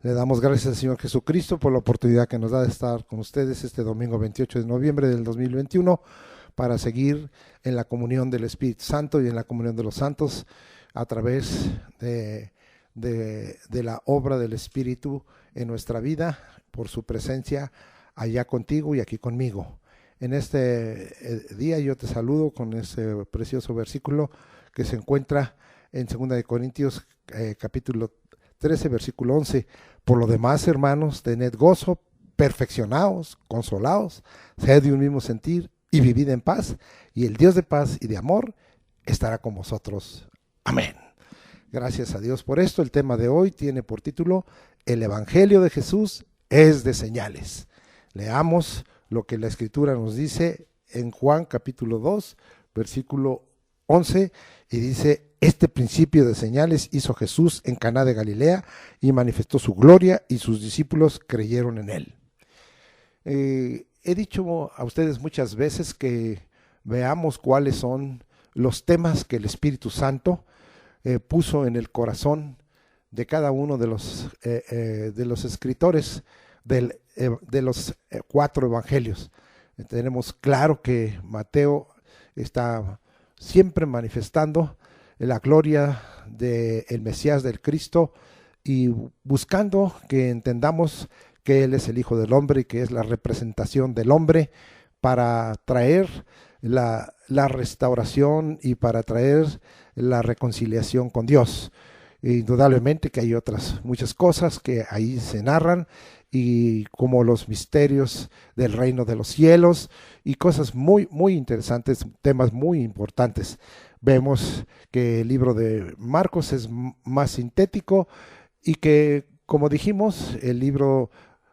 Le damos gracias al Señor Jesucristo por la oportunidad que nos da de estar con ustedes este domingo 28 de noviembre del 2021 para seguir en la comunión del Espíritu Santo y en la comunión de los santos a través de la obra del Espíritu en nuestra vida por su presencia allá contigo y aquí conmigo. En este día yo te saludo con ese precioso versículo que se encuentra en 2 de Corintios capítulo 13, versículo 11. Por lo demás, hermanos, tened gozo, perfeccionaos, consolaos, sed de un mismo sentir y vivid en paz, y el Dios de paz y de amor estará con vosotros. Amén. Gracias a Dios por esto. El tema de hoy tiene por título: El Evangelio de Jesús es de señales. Leamos lo que la Escritura nos dice en Juan capítulo 2, versículo 11, y dice: este principio de señales hizo Jesús en Caná de Galilea y manifestó su gloria y sus discípulos creyeron en él. He dicho a ustedes muchas veces que veamos cuáles son los temas que el Espíritu Santo puso en el corazón de cada uno de los escritores de los 4 evangelios. Tenemos claro que Mateo está siempre manifestando la gloria del Mesías, del Cristo, y buscando que entendamos que Él es el Hijo del Hombre y que es la representación del hombre para traer la restauración y para traer la reconciliación con Dios. Indudablemente que hay otras muchas cosas que ahí se narran, y como los misterios del reino de los cielos y cosas muy, muy interesantes, temas muy importantes. Vemos que el libro de Marcos es más sintético y que, como dijimos, el libro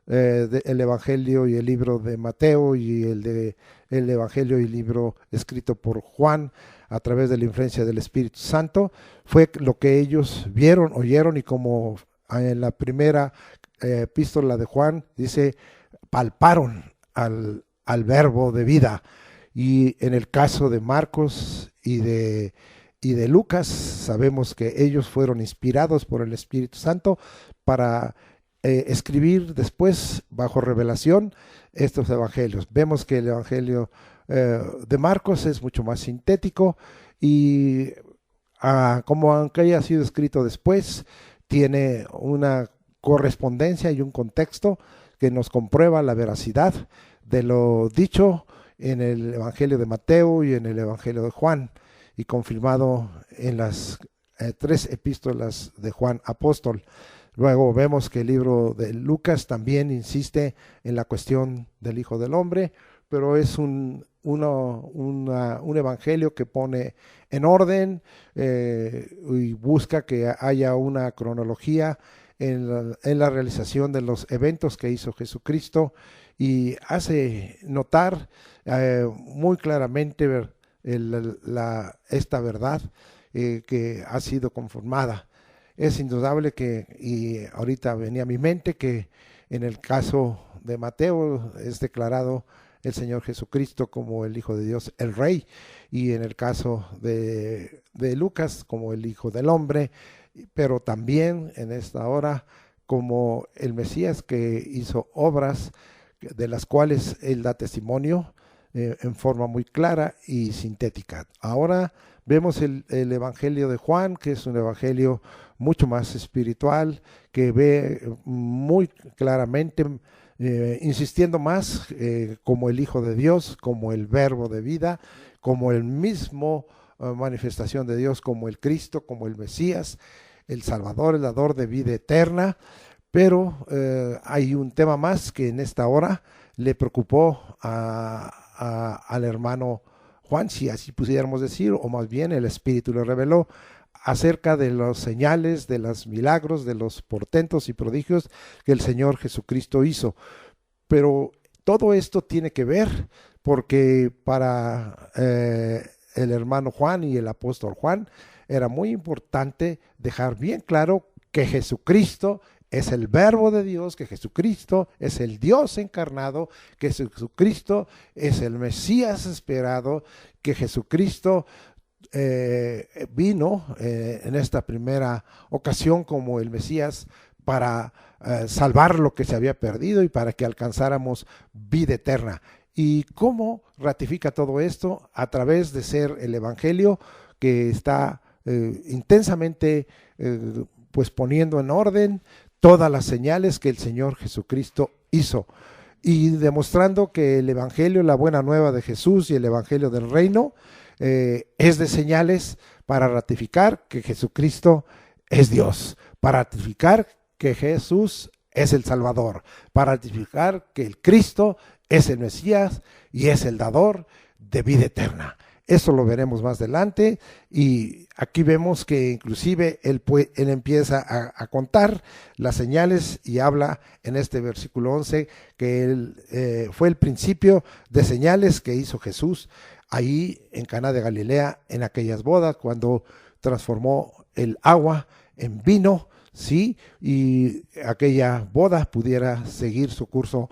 el Evangelio y el libro de Mateo y el Evangelio y el libro escrito por Juan a través de la influencia del Espíritu Santo fue lo que ellos vieron, oyeron, y como en la primera epístola de Juan dice, palparon al verbo de vida. Y en el caso de Marcos y de Lucas, sabemos que ellos fueron inspirados por el Espíritu Santo para escribir después, bajo revelación, estos evangelios. Vemos que el evangelio de Marcos es mucho más sintético y como aunque haya sido escrito después, tiene una correspondencia y un contexto que nos comprueba la veracidad de lo dicho en el Evangelio de Mateo y en el Evangelio de Juan, y confirmado en las 3 epístolas de Juan apóstol. Luego vemos que el libro de Lucas también insiste en la cuestión del Hijo del Hombre, pero es un evangelio que pone en orden y busca que haya una cronología en la realización de los eventos que hizo Jesucristo, y hace notar muy claramente esta verdad que ha sido conformada. Es indudable que, y ahorita venía a mi mente, que en el caso de Mateo es declarado el Señor Jesucristo como el Hijo de Dios, el Rey, y en el caso de Lucas como el Hijo del Hombre, pero también en esta hora como el Mesías que hizo obras de las cuales él da testimonio en forma muy clara y sintética. Ahora vemos el Evangelio de Juan, que es un evangelio mucho más espiritual, que ve muy claramente, insistiendo más como el Hijo de Dios, como el Verbo de vida, como el mismo manifestación de Dios, como el Cristo, como el Mesías, el Salvador, el dador de vida eterna. Pero hay un tema más que en esta hora le preocupó al hermano Juan, si así pudiéramos decir, o más bien el Espíritu le reveló acerca de las señales, de los milagros, de los portentos y prodigios que el Señor Jesucristo hizo. Pero todo esto tiene que ver porque para el hermano Juan y el apóstol Juan era muy importante dejar bien claro que Jesucristo es el Verbo de Dios, que Jesucristo es el Dios encarnado, que Jesucristo es el Mesías esperado, que Jesucristo vino en esta primera ocasión como el Mesías para salvar lo que se había perdido y para que alcanzáramos vida eterna. ¿Y cómo ratifica todo esto? A través de ser el Evangelio que está intensamente pues poniendo en orden todas las señales que el Señor Jesucristo hizo y demostrando que el Evangelio, la buena nueva de Jesús y el Evangelio del reino es de señales para ratificar que Jesucristo es Dios, para ratificar que Jesús es el Salvador, para ratificar que el Cristo es el Mesías y es el dador de vida eterna. Eso lo veremos más adelante y aquí vemos que inclusive él empieza a contar las señales y habla en este versículo 11 que él, fue el principio de señales que hizo Jesús ahí en Caná de Galilea en aquellas bodas cuando transformó el agua en vino, ¿sí? Y aquella boda pudiera seguir su curso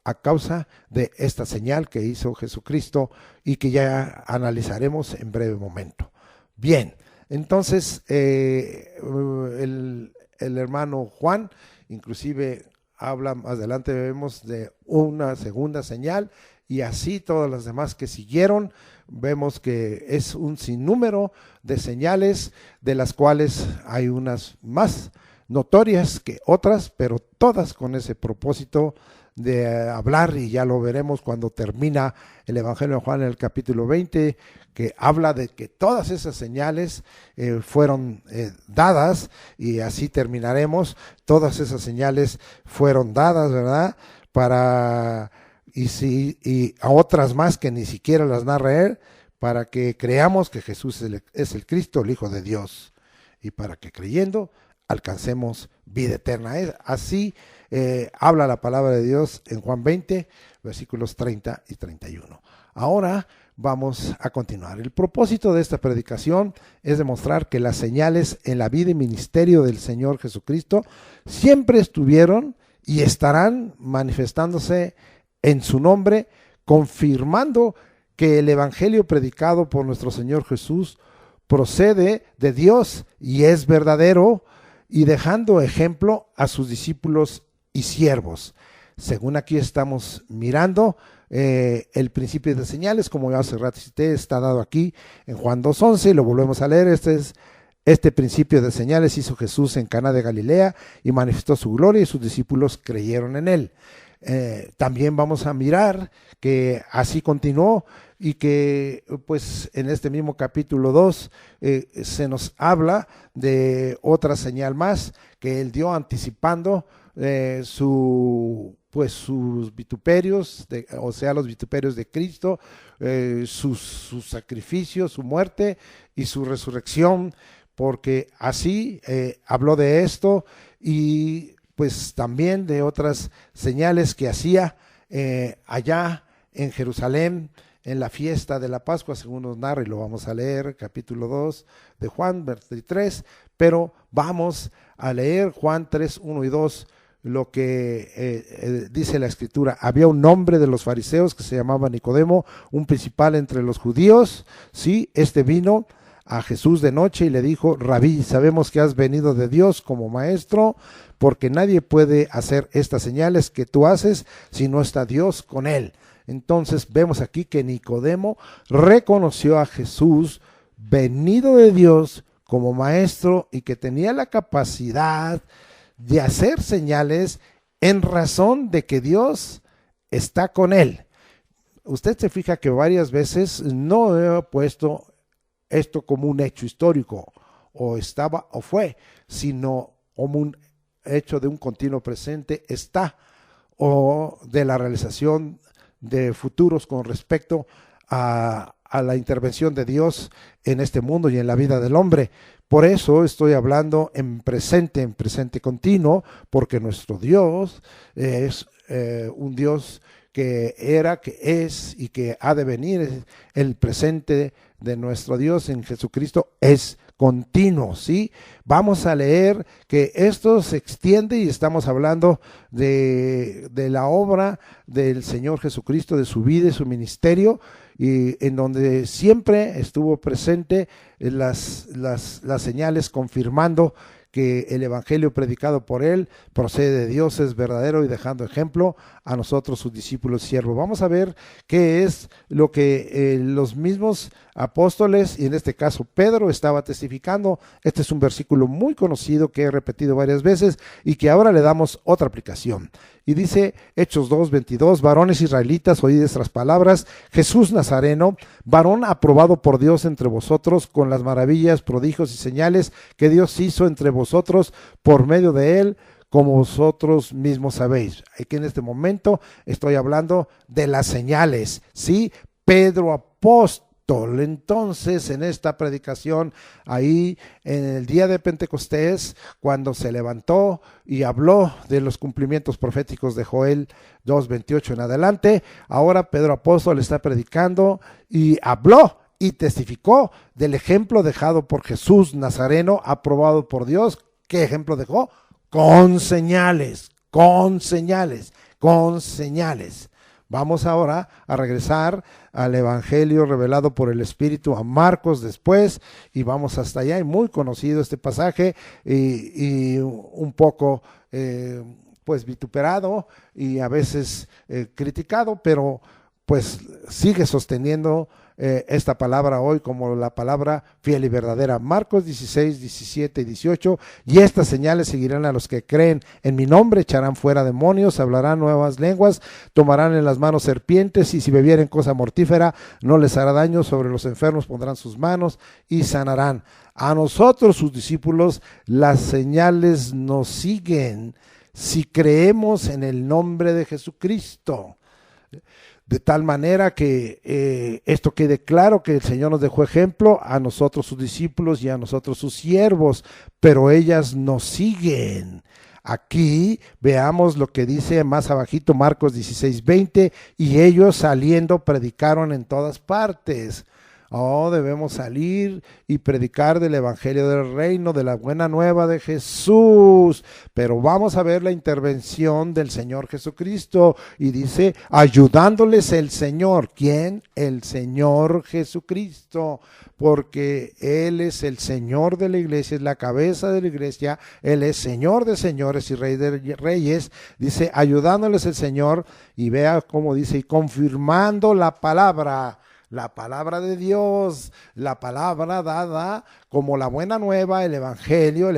a causa de esta señal que hizo Jesucristo y que ya analizaremos en breve momento. Bien, entonces el hermano Juan inclusive habla más adelante, vemos de una segunda señal y así todas las demás que siguieron, vemos que es un sinnúmero de señales de las cuales hay unas más notorias que otras, pero todas con ese propósito de hablar, y ya lo veremos cuando termina el Evangelio de Juan en el capítulo 20, que habla de que todas esas señales fueron dadas, y así terminaremos. Todas esas señales fueron dadas, ¿verdad? Y a otras más que ni siquiera las narra él, para que creamos que Jesús es el Cristo, el Hijo de Dios, y para que creyendo alcancemos vida eterna. Así habla la palabra de Dios en Juan 20, versículos 30 y 31. Ahora vamos a continuar. El propósito de esta predicación es demostrar que las señales en la vida y ministerio del Señor Jesucristo siempre estuvieron y estarán manifestándose en su nombre, confirmando que el evangelio predicado por nuestro Señor Jesús procede de Dios y es verdadero, y dejando ejemplo a sus discípulos y siervos. Según aquí estamos mirando, el principio de señales, como ya hace rato cité, está dado aquí en Juan 2:11, lo volvemos a leer. Este principio de señales hizo Jesús en Caná de Galilea y manifestó su gloria y sus discípulos creyeron en él. También vamos a mirar que así continuó y que pues en este mismo capítulo 2 se nos habla de otra señal más que él dio anticipando sus vituperios, o sea, los vituperios de Cristo, su sacrificio, su muerte y su resurrección, porque así habló de esto y pues también de otras señales que hacía allá en Jerusalén en la fiesta de la Pascua, según nos narra, y lo vamos a leer, capítulo 2 de Juan, versículo 3, pero vamos a leer Juan 3, 1 y 2, lo que dice la Escritura. Había un hombre de los fariseos que se llamaba Nicodemo, un principal entre los judíos, ¿sí? Este vino a Jesús de noche y le dijo: Rabí, sabemos que has venido de Dios como maestro, porque nadie puede hacer estas señales que tú haces si no está Dios con él. Entonces vemos aquí que Nicodemo reconoció a Jesús venido de Dios como maestro y que tenía la capacidad de hacer señales en razón de que Dios está con él. Usted se fija que varias veces no he puesto esto como un hecho histórico, o estaba o fue, sino como un hecho de un continuo presente, está, o de la realización de futuros con respecto a la intervención de Dios en este mundo y en la vida del hombre. Por eso estoy hablando en presente continuo, porque nuestro Dios es un Dios que era, que es y que ha de venir. El presente de nuestro Dios en Jesucristo es continuo, ¿sí? Vamos a leer que esto se extiende y estamos hablando de la obra del Señor Jesucristo, de su vida y su ministerio, y en donde siempre estuvo presente las señales confirmando que el evangelio predicado por él procede de Dios, es verdadero y dejando ejemplo a nosotros sus discípulos y siervos. Vamos a ver qué es lo que los mismos apóstoles, y en este caso Pedro, estaba testificando. Este es un versículo muy conocido que he repetido varias veces y que ahora le damos otra aplicación. Y dice Hechos 2:22, varones israelitas, oíd estas palabras, Jesús Nazareno, varón aprobado por Dios entre vosotros, con las maravillas, prodigios y señales que Dios hizo entre vosotros por medio de él, como vosotros mismos sabéis. Aquí en este momento estoy hablando de las señales, ¿sí? Pedro apóstol. Entonces, en esta predicación, ahí en el día de Pentecostés, cuando se levantó y habló de los cumplimientos proféticos de Joel 2:28 en adelante, ahora Pedro apóstol está predicando y habló y testificó del ejemplo dejado por Jesús Nazareno, aprobado por Dios. ¿Qué ejemplo dejó? Con señales, con señales, con señales. Vamos ahora a regresar al evangelio revelado por el Espíritu a Marcos después, y vamos hasta allá. Y muy conocido este pasaje y un poco pues vituperado y a veces criticado, pero pues sigue sosteniendo esta palabra hoy como la palabra fiel y verdadera. Marcos 16, 17 y 18, y estas señales seguirán a los que creen en mi nombre, echarán fuera demonios, hablarán nuevas lenguas, tomarán en las manos serpientes, y si bebieren cosa mortífera no les hará daño, sobre los enfermos pondrán sus manos y sanarán. A nosotros, sus discípulos, las señales nos siguen si creemos en el nombre de Jesucristo. De tal manera que esto quede claro, que el Señor nos dejó ejemplo a nosotros sus discípulos y a nosotros sus siervos, pero ellas nos siguen. Aquí veamos lo que dice más abajito Marcos 16:20, y ellos saliendo predicaron en todas partes. Oh, debemos salir y predicar del evangelio del reino, de la buena nueva de Jesús. Pero vamos a ver la intervención del Señor Jesucristo, y dice, ayudándoles el Señor. ¿Quién? El Señor Jesucristo, porque Él es el Señor de la iglesia, es la cabeza de la iglesia, Él es Señor de señores y Rey de reyes. Dice, ayudándoles el Señor, y vea cómo dice, y confirmando la palabra de Dios, la palabra dada como la buena nueva, el evangelio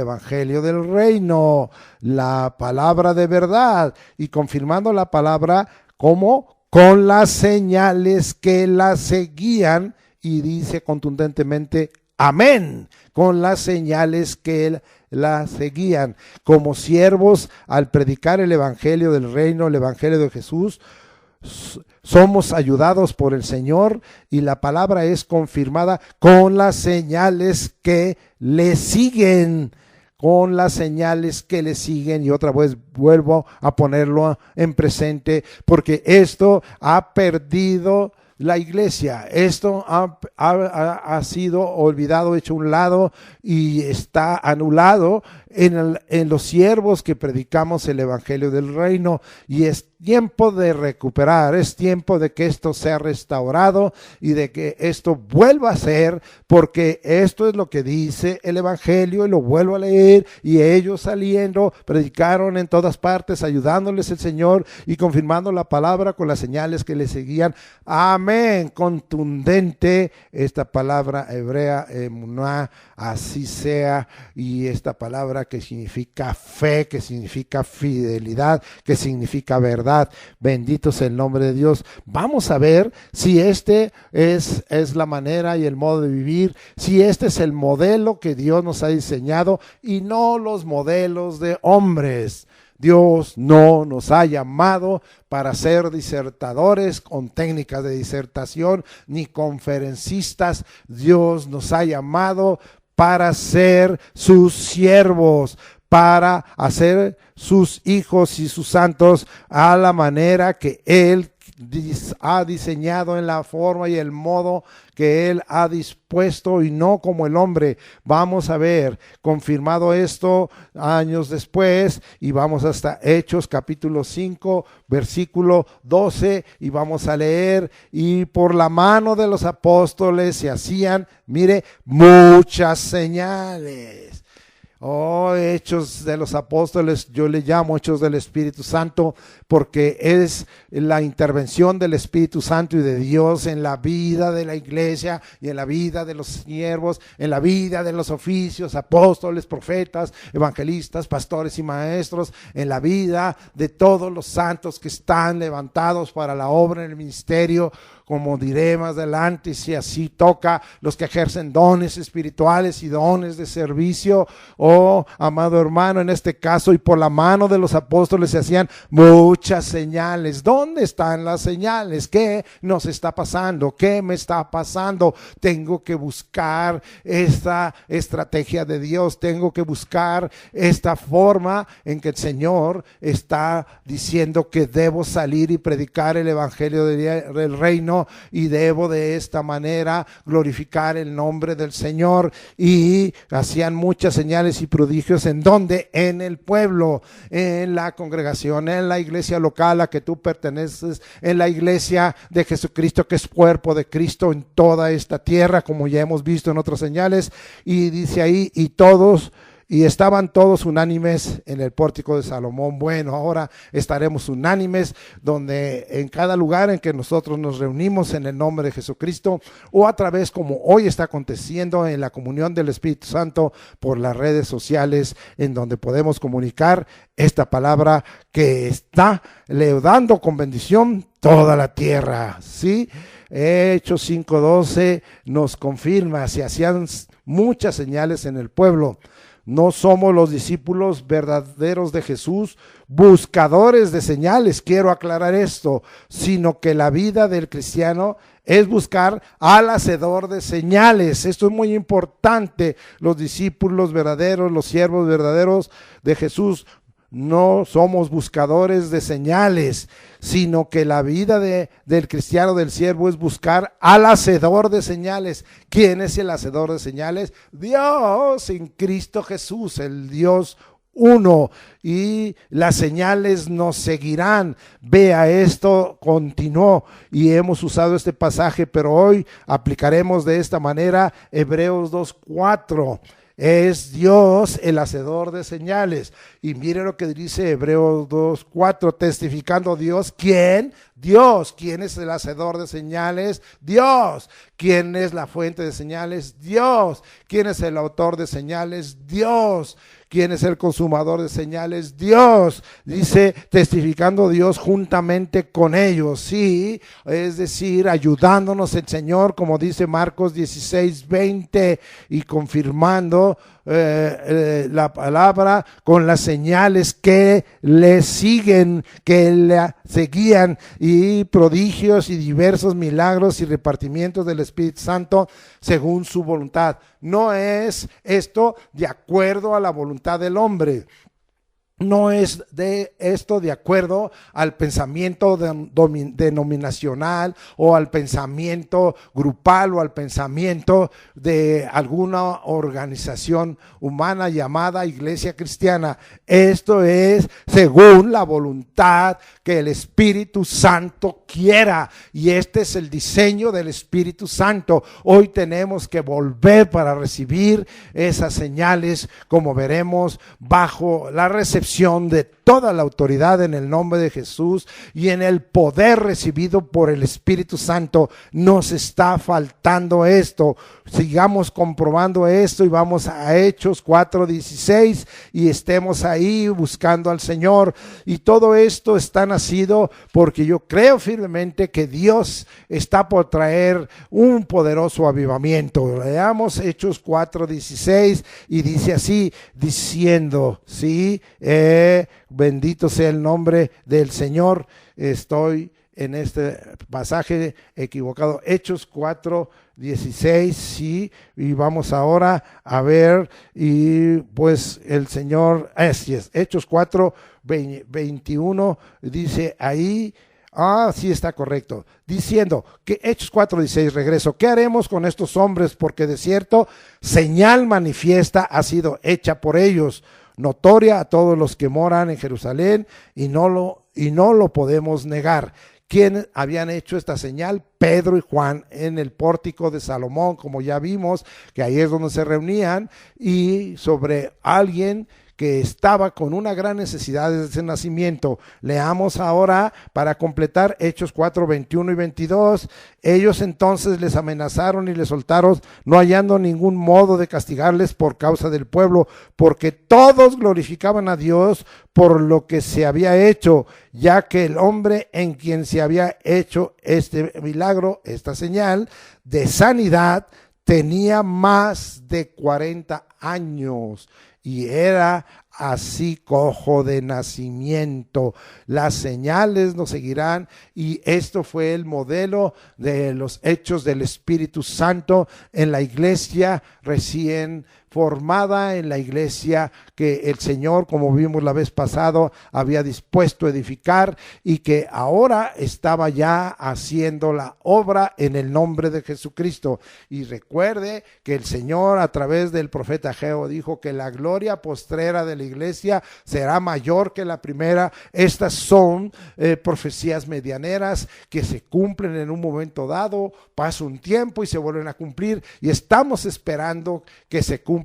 del reino, la palabra de verdad, y confirmando la palabra como con las señales que la seguían, y dice contundentemente, amén, con las señales que la seguían. Como siervos, al predicar el evangelio del reino, el evangelio de Jesús, somos ayudados por el Señor, y la palabra es confirmada con las señales que le siguen, con las señales que le siguen. Y otra vez vuelvo a ponerlo en presente, porque esto ha perdido la iglesia, esto ha sido olvidado, hecho a un lado, y está anulado en los siervos que predicamos el evangelio del reino. Y es tiempo de recuperar, es tiempo de que esto sea restaurado y de que esto vuelva a ser, porque esto es lo que dice el evangelio, y lo vuelvo a leer, y ellos saliendo predicaron en todas partes, ayudándoles el Señor y confirmando la palabra con las señales que le seguían. Amén. Contundente esta palabra hebrea, emuná, así sea. Y esta palabra que significa fe, que significa fidelidad, que significa verdad. Bendito sea el nombre de Dios. Vamos a ver si este es la manera y el modo de vivir, si este es el modelo que Dios nos ha diseñado y no los modelos de hombres. Dios no nos ha llamado para ser disertadores con técnicas de disertación, ni conferencistas. Dios nos ha llamado para ser sus siervos, para hacer sus hijos y sus santos a la manera que Él ha diseñado, en la forma y el modo que Él ha dispuesto, y no como el hombre. Vamos a ver, confirmado esto años después, y vamos hasta Hechos capítulo 5 versículo 12, y vamos a leer, y por la mano de los apóstoles se hacían, mire, muchas señales. Oh, Hechos de los Apóstoles, yo le llamo Hechos del Espíritu Santo porque es la intervención del Espíritu Santo y de Dios en la vida de la iglesia y en la vida de los siervos, en la vida de los oficios, apóstoles, profetas, evangelistas, pastores y maestros, en la vida de todos los santos que están levantados para la obra en el ministerio, como diré más adelante, si así toca, los que ejercen dones espirituales y dones de servicio. Oh, amado hermano, en este caso y por la mano de los apóstoles se hacían muchas señales. ¿Dónde están las señales? ¿Qué nos está pasando? ¿Qué me está pasando? Tengo que buscar esta estrategia de Dios, tengo que buscar esta forma en que el Señor está diciendo que debo salir y predicar el evangelio del reino, y debo de esta manera glorificar el nombre del Señor. Y hacían muchas señales y prodigios. ¿En dónde? En el pueblo, en la congregación, en la iglesia local a que tú perteneces, en la iglesia de Jesucristo, que es cuerpo de Cristo en toda esta tierra, como ya hemos visto en otras señales. Y dice ahí, y estaban todos unánimes en el pórtico de Salomón. Bueno, ahora estaremos unánimes donde en cada lugar en que nosotros nos reunimos en el nombre de Jesucristo, o a través, como hoy está aconteciendo, en la comunión del Espíritu Santo por las redes sociales, en donde podemos comunicar esta palabra que está leudando con bendición toda la tierra, ¿sí? Hechos 5:12 nos confirma, se hacían muchas señales en el pueblo. No somos los discípulos verdaderos de Jesús, buscadores de señales, quiero aclarar esto, sino que la vida del cristiano es buscar al hacedor de señales. Esto es muy importante. Los discípulos verdaderos, los siervos verdaderos de Jesús, no somos buscadores de señales, sino que la vida del cristiano, del siervo, es buscar al hacedor de señales. ¿Quién es el hacedor de señales? Dios en Cristo Jesús, el Dios uno, y las señales nos seguirán. Vea, esto continuó y hemos usado este pasaje, pero hoy aplicaremos de esta manera Hebreos 2:4. Es Dios el hacedor de señales. Y mire lo que dice Hebreos 2:4, testificando Dios. ¿Quién? Dios. ¿Quién es el hacedor de señales? Dios. ¿Quién es la fuente de señales? Dios. ¿Quién es el autor de señales? Dios. ¿Quién es el consumador de señales? Dios. Dice, testificando Dios juntamente con ellos, sí, es decir, ayudándonos el Señor, como dice Marcos 16:20, y confirmando la palabra con las señales que le siguen, que le seguían, y prodigios y diversos milagros y repartimientos del Espíritu Santo según su voluntad. No es esto de acuerdo a la voluntad del hombre. No es de esto de acuerdo al pensamiento denominacional o al pensamiento grupal o al pensamiento de alguna organización humana llamada Iglesia Cristiana. Esto es según la voluntad que el Espíritu Santo quiera, y este es el diseño del Espíritu Santo. Hoy tenemos que volver para recibir esas señales, como veremos, bajo la recepción de toda la autoridad en el nombre de Jesús y en el poder recibido por el Espíritu Santo. Nos está faltando esto. Sigamos comprobando esto y vamos a Hechos 4:16 y estemos ahí buscando al Señor. Y todo esto está nacido porque yo creo firmemente que Dios está por traer un poderoso avivamiento. Leamos Hechos 4:16 y dice así, diciendo, sí, bendito sea el nombre del Señor. Estoy en este pasaje equivocado. Hechos 4:16, sí, y vamos ahora a ver, y pues el Señor, así es, Hechos 4:21 dice ahí, sí está correcto, diciendo que Hechos 4:16, regreso, ¿qué haremos con estos hombres? Porque de cierto señal manifiesta ha sido hecha por ellos, notoria a todos los que moran en Jerusalén, y no lo podemos negar. ¿Quiénes habían hecho esta señal? Pedro y Juan en el pórtico de Salomón, como ya vimos, que ahí es donde se reunían, y sobre alguien que estaba con una gran necesidad de ese nacimiento. Leamos ahora para completar Hechos 4, 21 y 22. Ellos entonces les amenazaron y les soltaron, no hallando ningún modo de castigarles por causa del pueblo, porque todos glorificaban a Dios por lo que se había hecho, ya que el hombre en quien se había hecho este milagro, esta señal de sanidad, tenía más de 40 años y era así cojo de nacimiento. Las señales nos seguirán, y esto fue el modelo de los hechos del Espíritu Santo en la iglesia recién formada, en la iglesia que el Señor, como vimos la vez pasada, había dispuesto a edificar, y que ahora estaba ya haciendo la obra en el nombre de Jesucristo. Y recuerde que el Señor a través del profeta Ageo dijo que la gloria postrera de la iglesia será mayor que la primera. Estas son profecías medianeras que se cumplen en un momento dado, pasa un tiempo y se vuelven a cumplir, y estamos esperando que se cumpla,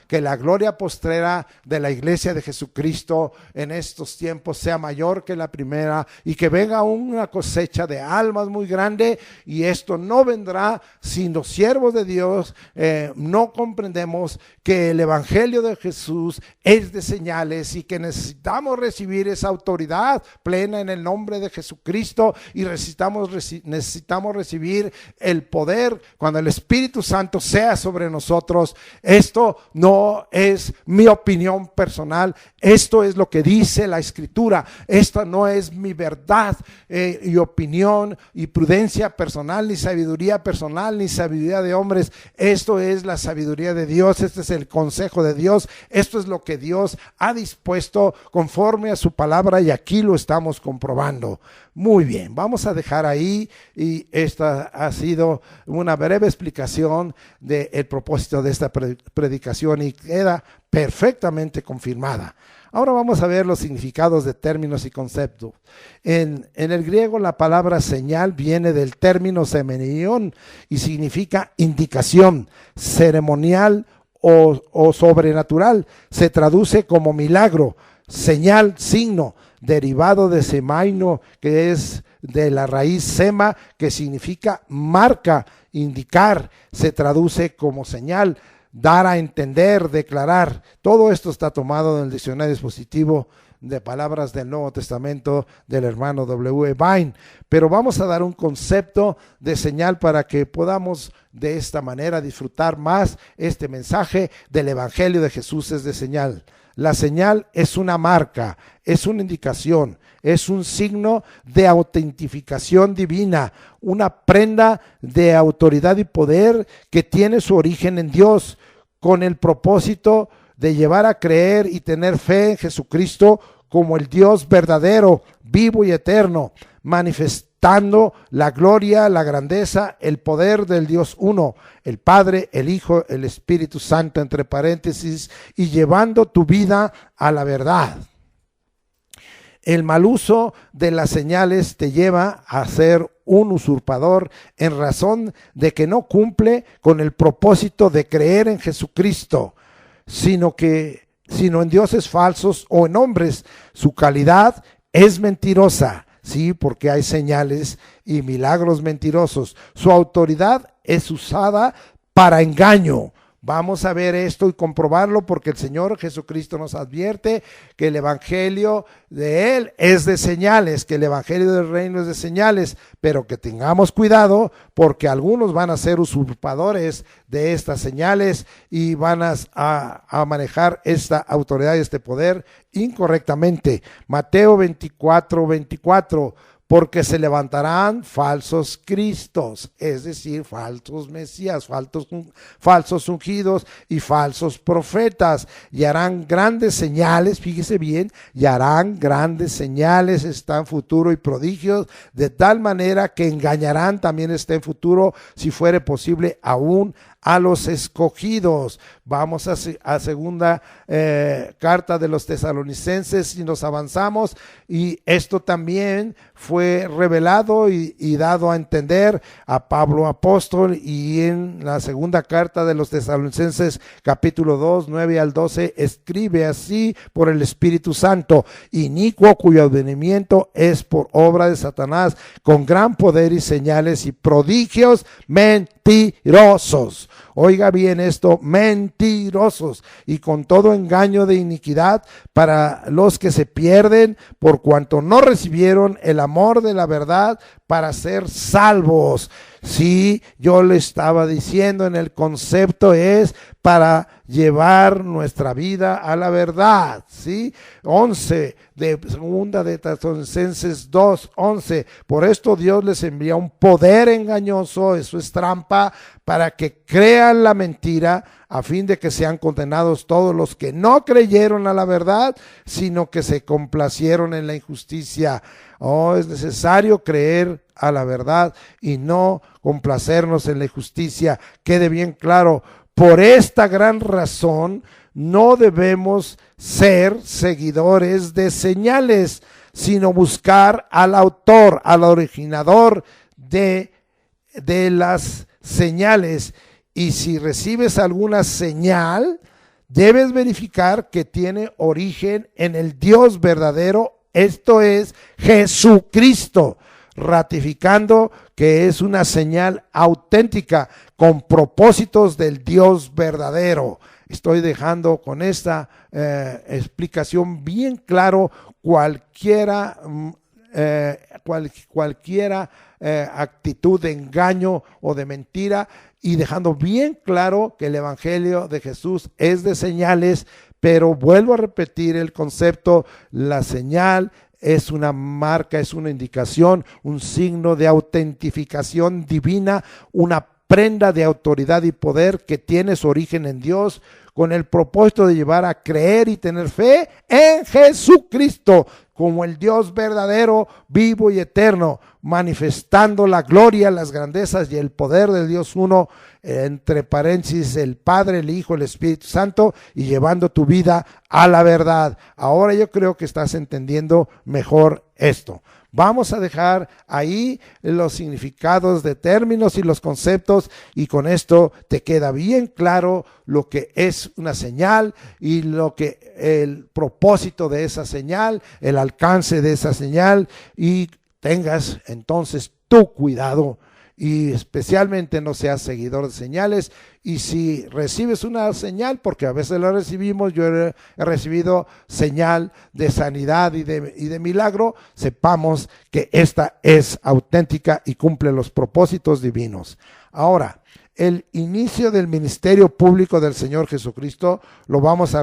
que la gloria postrera de la iglesia de Jesucristo en estos tiempos sea mayor que la primera, y que venga una cosecha de almas muy grande. Y esto no vendrá si los siervos de Dios no comprendemos que el evangelio de Jesús es de señales, y que necesitamos recibir esa autoridad plena en el nombre de Jesucristo, y necesitamos recibir el poder cuando el Espíritu Santo sea sobre nosotros. Esto no es mi opinión personal, esto es lo que dice la Escritura. Esta no es mi verdad y opinión y prudencia personal, ni sabiduría personal, ni sabiduría de hombres. Esto es la sabiduría de Dios, este es el consejo de Dios, esto es lo que Dios ha dispuesto conforme a su palabra, y aquí lo estamos comprobando. Muy bien, vamos a dejar ahí, y esta ha sido una breve explicación del propósito de esta predicación, y queda perfectamente confirmada. Ahora vamos a ver los significados de términos y conceptos. En el griego la palabra señal viene del término semenión y significa indicación, ceremonial o sobrenatural. Se traduce como milagro, señal, signo, derivado de semaino, que es de la raíz sema, que significa marca, indicar. Se traduce como señal, dar a entender, declarar. Todo esto está tomado del diccionario expositivo de palabras del Nuevo Testamento del hermano W. Vine. Pero vamos a dar un concepto de señal para que podamos de esta manera disfrutar más este mensaje del Evangelio de Jesús es de señal. La señal es una marca, es una indicación, es un signo de autentificación divina, una prenda de autoridad y poder que tiene su origen en Dios, con el propósito de llevar a creer y tener fe en Jesucristo como el Dios verdadero, vivo y eterno, manifestando la gloria, la grandeza, el poder del Dios uno, el Padre, el Hijo, el Espíritu Santo, entre paréntesis, y llevando tu vida a la verdad. El mal uso de las señales te lleva a ser un usurpador en razón de que no cumple con el propósito de creer en Jesucristo, sino en dioses falsos o en hombres. Su calidad es mentirosa, sí, porque hay señales y milagros mentirosos. Su autoridad es usada para engaño. Vamos a ver esto y comprobarlo, porque el Señor Jesucristo nos advierte que el evangelio de Él es de señales, que el evangelio del reino es de señales, pero que tengamos cuidado, porque algunos van a ser usurpadores de estas señales y van a manejar esta autoridad y este poder incorrectamente. Mateo 24:24. Porque se levantarán falsos cristos, es decir, falsos mesías, falsos ungidos y falsos profetas, y harán grandes señales, fíjese bien, y harán grandes señales, está en futuro, y prodigios, de tal manera que engañarán, también está en futuro, si fuere posible, aún a los escogidos. Vamos a segunda carta de los Tesalonicenses y nos avanzamos, y esto también fue revelado y dado a entender a Pablo apóstol, y en la segunda carta de los Tesalonicenses capítulo 2, 9 al 12 escribe así por el Espíritu Santo: inicuo cuyo advenimiento es por obra de Satanás, con gran poder y señales y prodigios mentirosos. Oiga bien esto, mentirosos, y con todo engaño de iniquidad para los que se pierden, por cuanto no recibieron el amor de la verdad para ser salvos. Sí, yo le estaba diciendo, en el concepto es para llevar nuestra vida a la verdad, ¿sí? 11 de segunda de Tesalonicenses 2:11. Por esto Dios les envía un poder engañoso, eso es trampa, para que crean la mentira, a fin de que sean condenados todos los que no creyeron a la verdad, sino que se complacieron en la injusticia. Es necesario creer a la verdad y no complacernos en la injusticia. Quede bien claro, por esta gran razón no debemos ser seguidores de señales, sino buscar al autor, al originador de las señales. Y si recibes alguna señal, debes verificar que tiene origen en el Dios verdadero, esto es Jesucristo, ratificando que es una señal auténtica con propósitos del Dios verdadero. Estoy dejando con esta explicación bien claro cualquiera actitud de engaño o de mentira, y dejando bien claro que el evangelio de Jesús es de señales. Pero vuelvo a repetir el concepto: la señal es una marca, es una indicación, un signo de autentificación divina, una prenda de autoridad y poder que tiene su origen en Dios, con el propósito de llevar a creer y tener fe en Jesucristo como el Dios verdadero, vivo y eterno, manifestando la gloria, las grandezas y el poder del Dios uno, entre paréntesis el Padre, el Hijo, el Espíritu Santo, y llevando tu vida a la verdad. Ahora yo creo que estás entendiendo mejor esto. Vamos a dejar ahí los significados de términos y los conceptos, y con esto te queda bien claro lo que es una señal y lo que el propósito de esa señal, el alcance de esa señal, y tengas entonces tu cuidado y especialmente no seas seguidor de señales. Y si recibes una señal, porque a veces la recibimos, yo he recibido señal de sanidad y de milagro, sepamos que esta es auténtica y cumple los propósitos divinos. Ahora, el inicio del ministerio público del Señor Jesucristo lo vamos a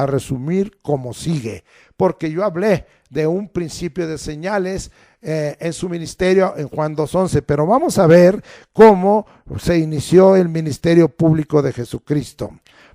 resumir como sigue, porque yo hablé de un principio de señales en su ministerio en Juan 2:11, pero vamos a ver cómo se inició el ministerio público de Jesucristo.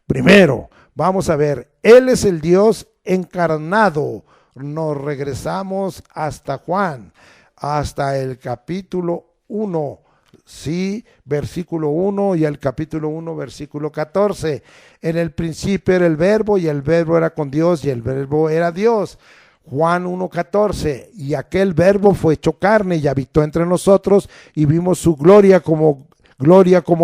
Primero, vamos a ver, Él es el Dios encarnado. Nos regresamos hasta Juan, hasta el capítulo 1, sí, versículo 1, y el capítulo 1, versículo 14. En el principio era el Verbo, y el Verbo era con Dios, y el Verbo era Dios. Juan 1:14, y aquel Verbo fue hecho carne y habitó entre nosotros, y vimos su gloria como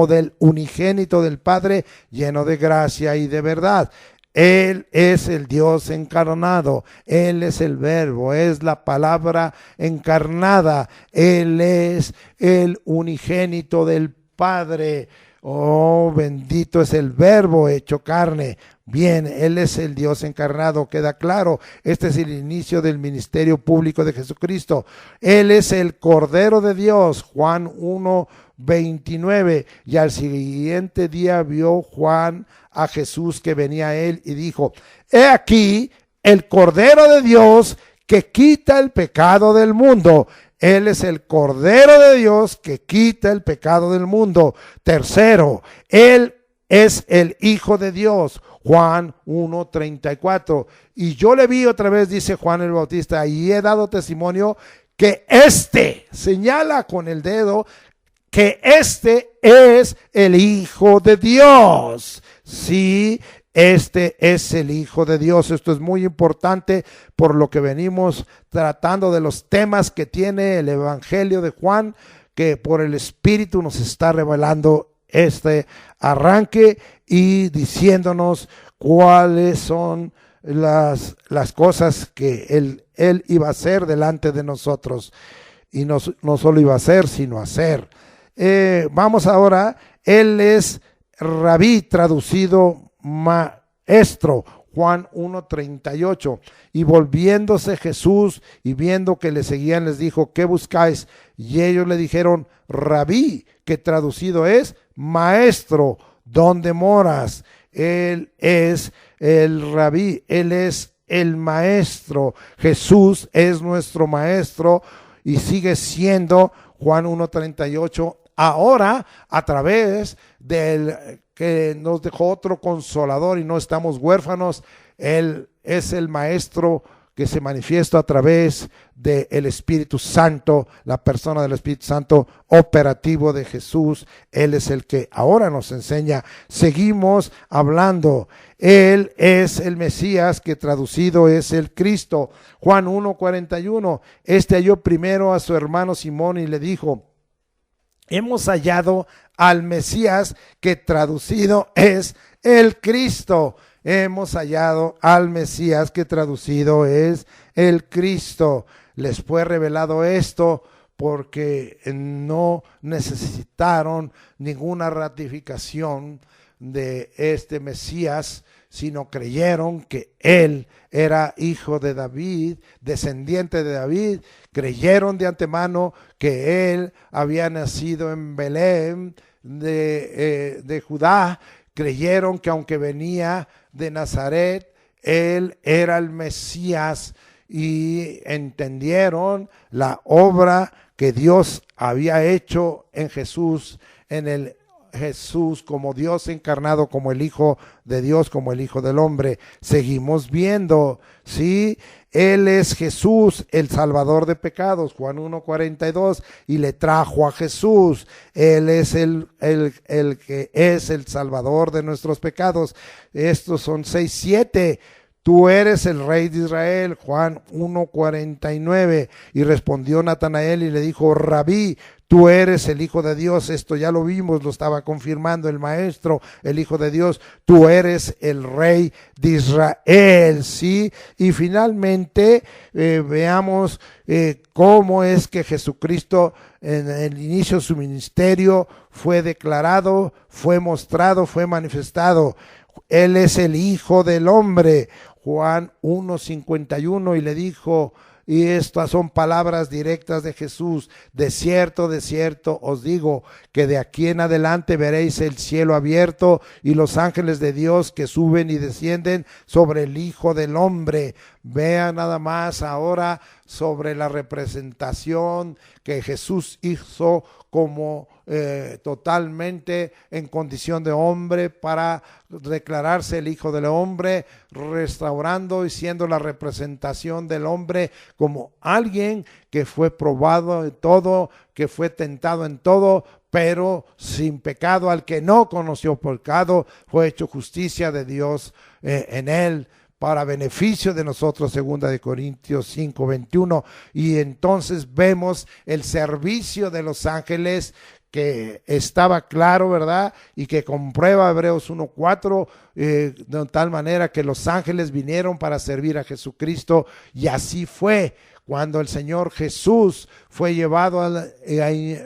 del unigénito del Padre, lleno de gracia y de verdad. Él es el Dios encarnado, Él es el Verbo, es la palabra encarnada, Él es el unigénito del Padre. Oh, bendito es el Verbo hecho carne. Bien, Él es el Dios encarnado, queda claro. Este es el inicio del ministerio público de Jesucristo. Él es el Cordero de Dios, Juan 1:29. Y al siguiente día vio Juan a Jesús que venía a él y dijo: he aquí el Cordero de Dios que quita el pecado del mundo. Él es el Cordero de Dios que quita el pecado del mundo. Tercero, Él es el Hijo de Dios, Juan 1:34. Y yo le vi otra vez, dice Juan el Bautista, y he dado testimonio que señala con el dedo, que este es el Hijo de Dios. Sí, este es el Hijo de Dios. Esto es muy importante por lo que venimos tratando de los temas que tiene el Evangelio de Juan, que por el Espíritu nos está revelando este arranque y diciéndonos cuáles son las cosas que él iba a hacer delante de nosotros. Y no solo iba a hacer, sino a hacer. Vamos ahora, él es Rabí, traducido maestro, Juan 1:38. Y volviéndose Jesús y viendo que le seguían, les dijo: ¿qué buscáis? Y ellos le dijeron: Rabí, que traducido es maestro, ¿dónde moras? Él es el Rabí, él es el maestro. Jesús es nuestro maestro y sigue siendo, Juan 1:38, ahora a través del que nos dejó otro consolador y no estamos huérfanos. Él es el maestro que se manifiesta a través del Espíritu Santo, la persona del Espíritu Santo operativo de Jesús. Él es el que ahora nos enseña. Seguimos hablando. Él es el Mesías, que traducido es el Cristo. Juan 1:41. Este halló primero a su hermano Simón y le dijo: hemos hallado al Mesías, que traducido es el Cristo. Hemos hallado al Mesías, que traducido es el Cristo. Les fue revelado esto porque no necesitaron ninguna ratificación de este Mesías, sino creyeron que él era hijo de David, descendiente de David. Creyeron de antemano que él había nacido en Belén de Judá. Creyeron que aunque venía de Nazaret, él era el Mesías, y entendieron la obra que Dios había hecho en Jesús, en el Jesús como Dios encarnado, como el Hijo de Dios, como el Hijo del Hombre. Seguimos viendo, ¿sí? Él es Jesús, el Salvador de pecados, Juan 1:42, y le trajo a Jesús. Él es el que es el Salvador de nuestros pecados. Estos son 6:7. Tú eres el Rey de Israel, Juan 1:49. Y respondió Natanael y le dijo: Rabí, tú eres el Hijo de Dios. Esto ya lo vimos, lo estaba confirmando el Maestro, el Hijo de Dios. Tú eres el Rey de Israel, ¿sí? Y finalmente veamos cómo es que Jesucristo en el inicio de su ministerio fue declarado, fue mostrado, fue manifestado. Él es el Hijo del Hombre, Juan 1:51, y le dijo, y estas son palabras directas de Jesús: de cierto os digo, que de aquí en adelante veréis el cielo abierto y los ángeles de Dios que suben y descienden sobre el Hijo del Hombre. Vean nada más ahora sobre la representación que Jesús hizo como totalmente en condición de hombre para declararse el Hijo del Hombre, restaurando y siendo la representación del hombre como alguien que fue probado en todo, que fue tentado en todo, pero sin pecado. Al que no conoció pecado, fue hecho justicia de Dios en él, para beneficio de nosotros, 2 de Corintios 5:21. Y entonces vemos el servicio de los ángeles, que estaba claro, ¿verdad? Y que comprueba Hebreos 1:4, de tal manera que los ángeles vinieron para servir a Jesucristo. Y así fue cuando el Señor Jesús fue llevado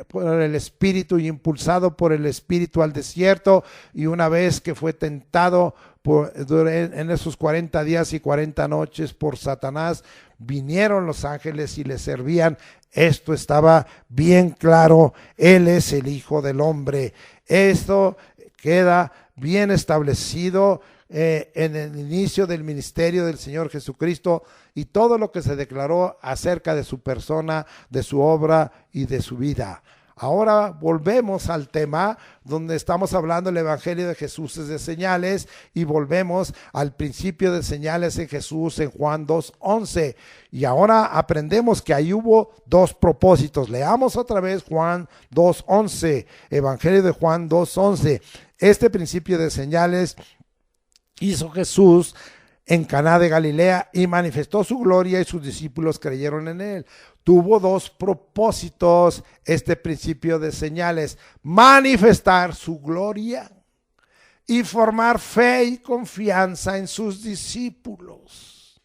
por el Espíritu y impulsado por el Espíritu al desierto, y una vez que fue tentado en esos 40 días y 40 noches por Satanás, vinieron los ángeles y le servían. Esto estaba bien claro. Él es el Hijo del Hombre. Esto queda bien establecido en el inicio del ministerio del Señor Jesucristo, y todo lo que se declaró acerca de su persona, de su obra y de su vida. Ahora volvemos al tema donde estamos hablando el Evangelio de Jesús es de señales, y volvemos al principio de señales en Jesús en Juan 2:11. Y ahora aprendemos que ahí hubo dos propósitos. Leamos otra vez Juan 2:11, Evangelio de Juan 2:11. Este principio de señales hizo Jesús en Caná de Galilea y manifestó su gloria, y sus discípulos creyeron en él. Tuvo dos propósitos este principio de señales: manifestar su gloria y formar fe y confianza en sus discípulos.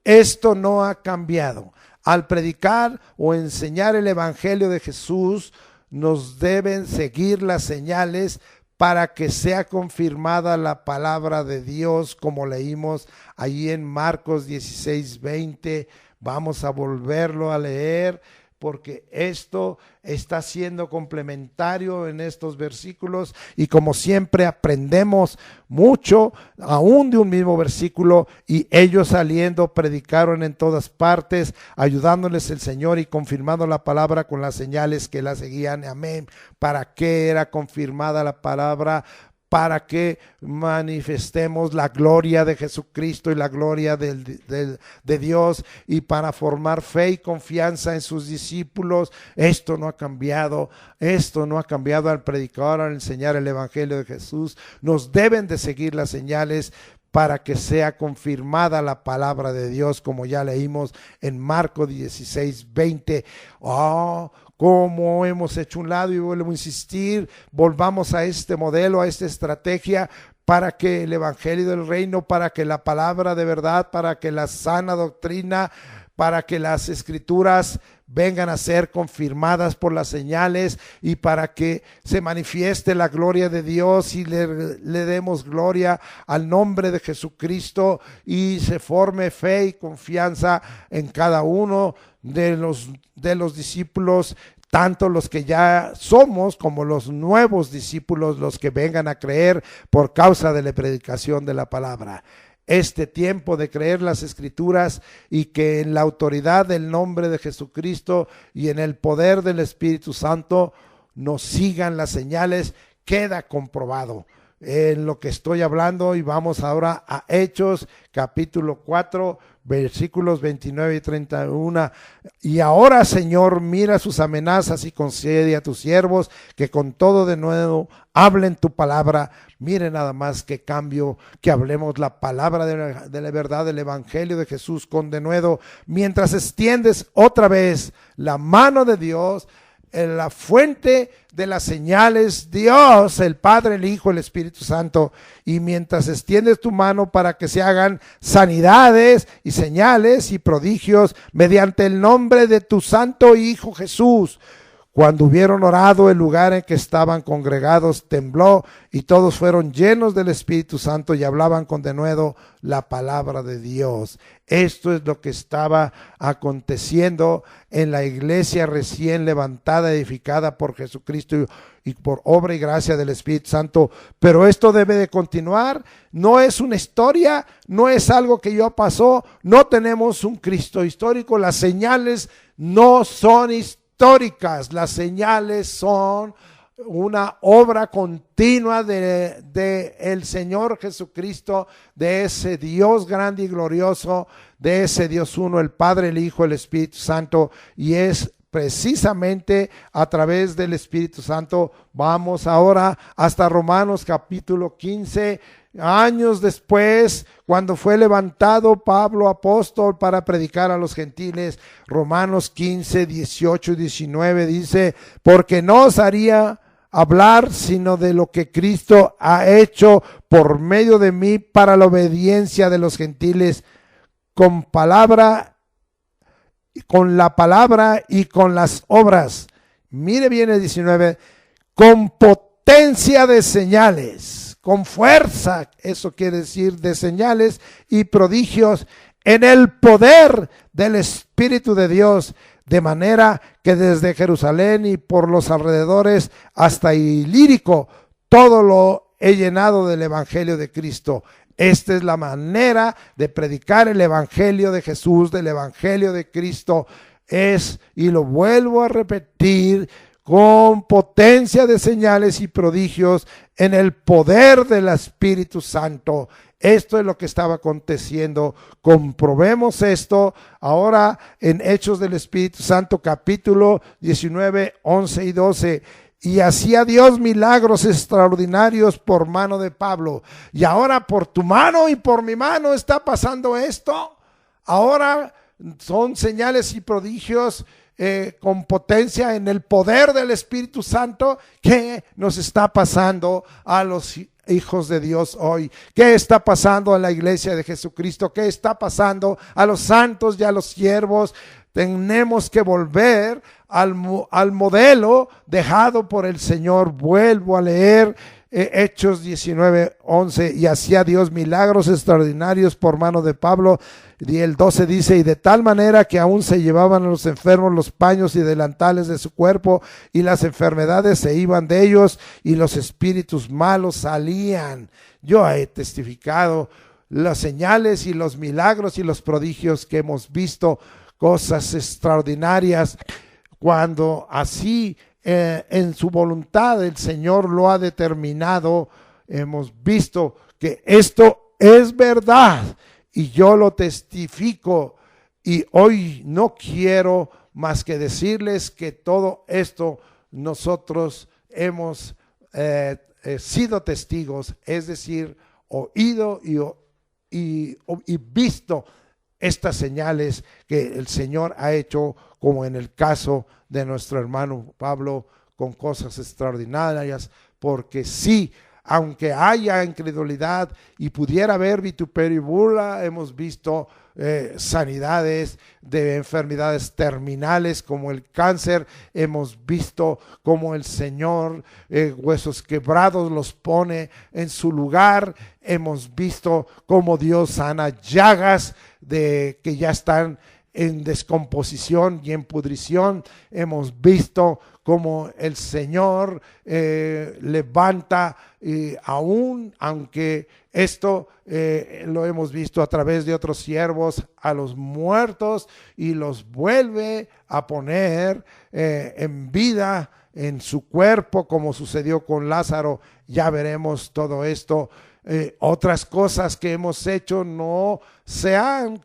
Esto no ha cambiado. Al predicar o enseñar el Evangelio de Jesús, nos deben seguir las señales para que sea confirmada la palabra de Dios, como leímos allí en Marcos 16:20. Vamos a volverlo a leer, porque esto está siendo complementario en estos versículos, y como siempre aprendemos mucho aún de un mismo versículo, y ellos saliendo predicaron en todas partes, ayudándoles el Señor y confirmando la palabra con las señales que la seguían. Amén. ¿Para qué era confirmada la palabra? Para que manifestemos la gloria de Jesucristo y la gloria de Dios, y para formar fe y confianza en sus discípulos. Esto no ha cambiado, al predicar, al enseñar el Evangelio de Jesús. Nos deben de seguir las señales para que sea confirmada la palabra de Dios, como ya leímos en Marcos 16:20. Como hemos hecho un lado, y vuelvo a insistir, volvamos a este modelo, a esta estrategia, para que el Evangelio del Reino, para que la palabra de verdad, para que la sana doctrina, para que las Escrituras vengan a ser confirmadas por las señales, y para que se manifieste la gloria de Dios y le demos gloria al nombre de Jesucristo, y se forme fe y confianza en cada uno de los discípulos, tanto los que ya somos como los nuevos discípulos, los que vengan a creer por causa de la predicación de la palabra. Este tiempo de creer las Escrituras, y que en la autoridad del nombre de Jesucristo y en el poder del Espíritu Santo nos sigan las señales, queda comprobado en lo que estoy hablando. Y vamos ahora a Hechos capítulo 4, versículos 29 y 31. Y ahora, Señor, mira sus amenazas y concede a tus siervos que con todo de nuevo hablen tu palabra. Mire nada más qué cambio, que hablemos la palabra de la verdad del Evangelio de Jesús con denuedo, mientras extiendes otra vez la mano de Dios, en la fuente de las señales, Dios, el Padre, el Hijo, el Espíritu Santo, y mientras extiendes tu mano para que se hagan sanidades y señales y prodigios mediante el nombre de tu Santo Hijo Jesús. Cuando hubieron orado, el lugar en que estaban congregados tembló, y todos fueron llenos del Espíritu Santo y hablaban con denuedo la palabra de Dios. Esto es lo que estaba aconteciendo en la iglesia recién levantada, edificada por Jesucristo y por obra y gracia del Espíritu Santo. Pero esto debe de continuar. No es una historia, no es algo que ya pasó. No tenemos un Cristo histórico. Las señales no son históricas, las señales son una obra continua de el Señor Jesucristo, de ese Dios grande y glorioso, de ese Dios uno, el Padre, el Hijo, el Espíritu Santo, y es precisamente a través del Espíritu Santo. Vamos ahora hasta Romanos capítulo 15. Años después, cuando fue levantado Pablo apóstol para predicar a los gentiles, Romanos 15, 18 y 19 dice: porque no os haría hablar sino de lo que Cristo ha hecho por medio de mí para la obediencia de los gentiles, con la palabra y con las obras. Mire bien el 19, con potencia de señales, con fuerza, eso quiere decir de señales y prodigios, en el poder del Espíritu de Dios, de manera que desde Jerusalén y por los alrededores hasta Ilírico, todo lo he llenado del Evangelio de Cristo. Esta es la manera de predicar el Evangelio de Jesús, del Evangelio de Cristo. Y lo vuelvo a repetir, con potencia de señales y prodigios en el poder del Espíritu Santo. Esto es lo que estaba aconteciendo. Comprobemos esto ahora en Hechos del Espíritu Santo, capítulo 19, 11 y 12. Y hacía Dios milagros extraordinarios por mano de Pablo. Y ahora por tu mano y por mi mano está pasando esto. Ahora son señales y prodigios con potencia en el poder del Espíritu Santo que nos está pasando a los hijos de Dios hoy. ¿Qué está pasando a la iglesia de Jesucristo? ¿Qué está pasando a los santos y a los siervos? Tenemos que volver al modelo dejado por el Señor. Vuelvo a leer Hechos 19, 11. Y hacía Dios milagros extraordinarios por mano de Pablo. Y el 12 dice: y de tal manera que aún se llevaban a los enfermos los paños y delantales de su cuerpo, y las enfermedades se iban de ellos, y los espíritus malos salían. Yo he testificado las señales y los milagros y los prodigios que hemos visto, cosas extraordinarias, cuando así en su voluntad el Señor lo ha determinado. Hemos visto que esto es verdad y yo lo testifico, y hoy no quiero más que decirles que todo esto nosotros hemos sido testigos, es decir, oído y visto estas señales que el Señor ha hecho, como en el caso de nuestro hermano Pablo, con cosas extraordinarias, porque sí, aunque haya incredulidad y pudiera haber vituperio y burla, hemos visto sanidades de enfermedades terminales como el cáncer. Hemos visto cómo el Señor huesos quebrados los pone en su lugar. Hemos visto cómo Dios sana llagas que ya están en descomposición y en pudrición. Hemos visto cómo el Señor levanta, aún aunque esto lo hemos visto a través de otros siervos, a los muertos, y los vuelve a poner en vida en su cuerpo, como sucedió con Lázaro. Ya veremos todo esto. Otras cosas que hemos hecho no se han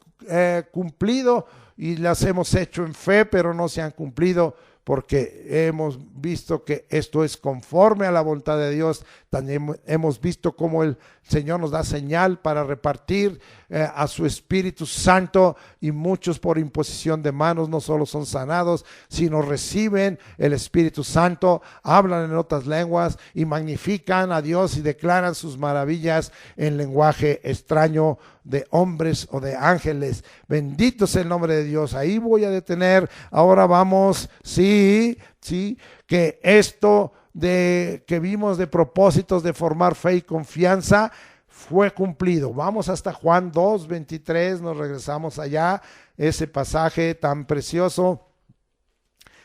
cumplido, y las hemos hecho en fe, pero no se han cumplido, porque hemos visto que esto es conforme a la voluntad de Dios. También hemos visto cómo el Señor nos da señal para repartir a su Espíritu Santo, y muchos por imposición de manos no solo son sanados, sino reciben el Espíritu Santo, hablan en otras lenguas y magnifican a Dios y declaran sus maravillas en lenguaje extraño de hombres o de ángeles. Bendito sea el nombre de Dios. Ahí voy a detener. Ahora vamos, sí, que esto que vimos de propósitos de formar fe y confianza fue cumplido. Vamos hasta Juan 2:23, nos regresamos allá, ese pasaje tan precioso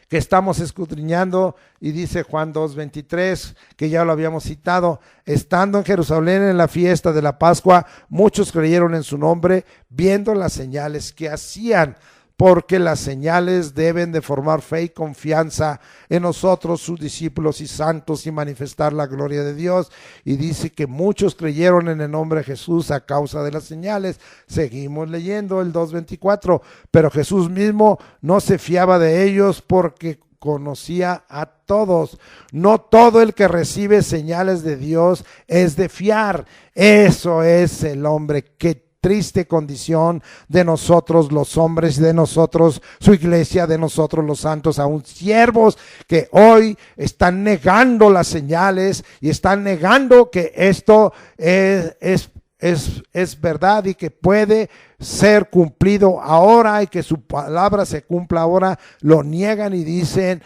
que estamos escudriñando, y dice Juan 2:23, que ya lo habíamos citado: estando en Jerusalén en la fiesta de la Pascua, muchos creyeron en su nombre, viendo las señales que hacían. Porque las señales deben de formar fe y confianza en nosotros, sus discípulos y santos, y manifestar la gloria de Dios. Y dice que muchos creyeron en el nombre de Jesús a causa de las señales. Seguimos leyendo el 2:24. Pero Jesús mismo no se fiaba de ellos, porque conocía a todos. No todo el que recibe señales de Dios es de fiar. Eso es el hombre. Que triste condición de nosotros los hombres, de nosotros su iglesia, de nosotros los santos, aún siervos que hoy están negando las señales y están negando que esto es verdad y que puede ser cumplido ahora, y que su palabra se cumpla ahora. Lo niegan y dicen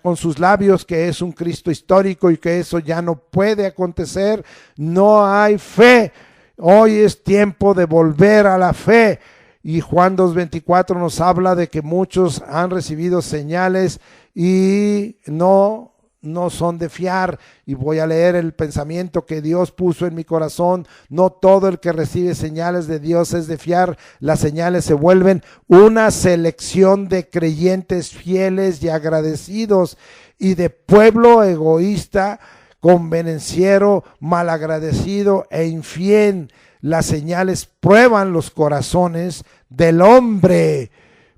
con sus labios que es un Cristo histórico y que eso ya no puede acontecer. No hay fe. Hoy es tiempo de volver a la fe, y Juan 2:24 nos habla de que muchos han recibido señales y no no son de fiar. Y voy a leer el pensamiento que Dios puso en mi corazón. No todo el que recibe señales de Dios es de fiar. Las señales se vuelven una selección de creyentes fieles y agradecidos, y de pueblo egoísta, convenenciero, malagradecido e infiel. Las señales prueban los corazones del hombre,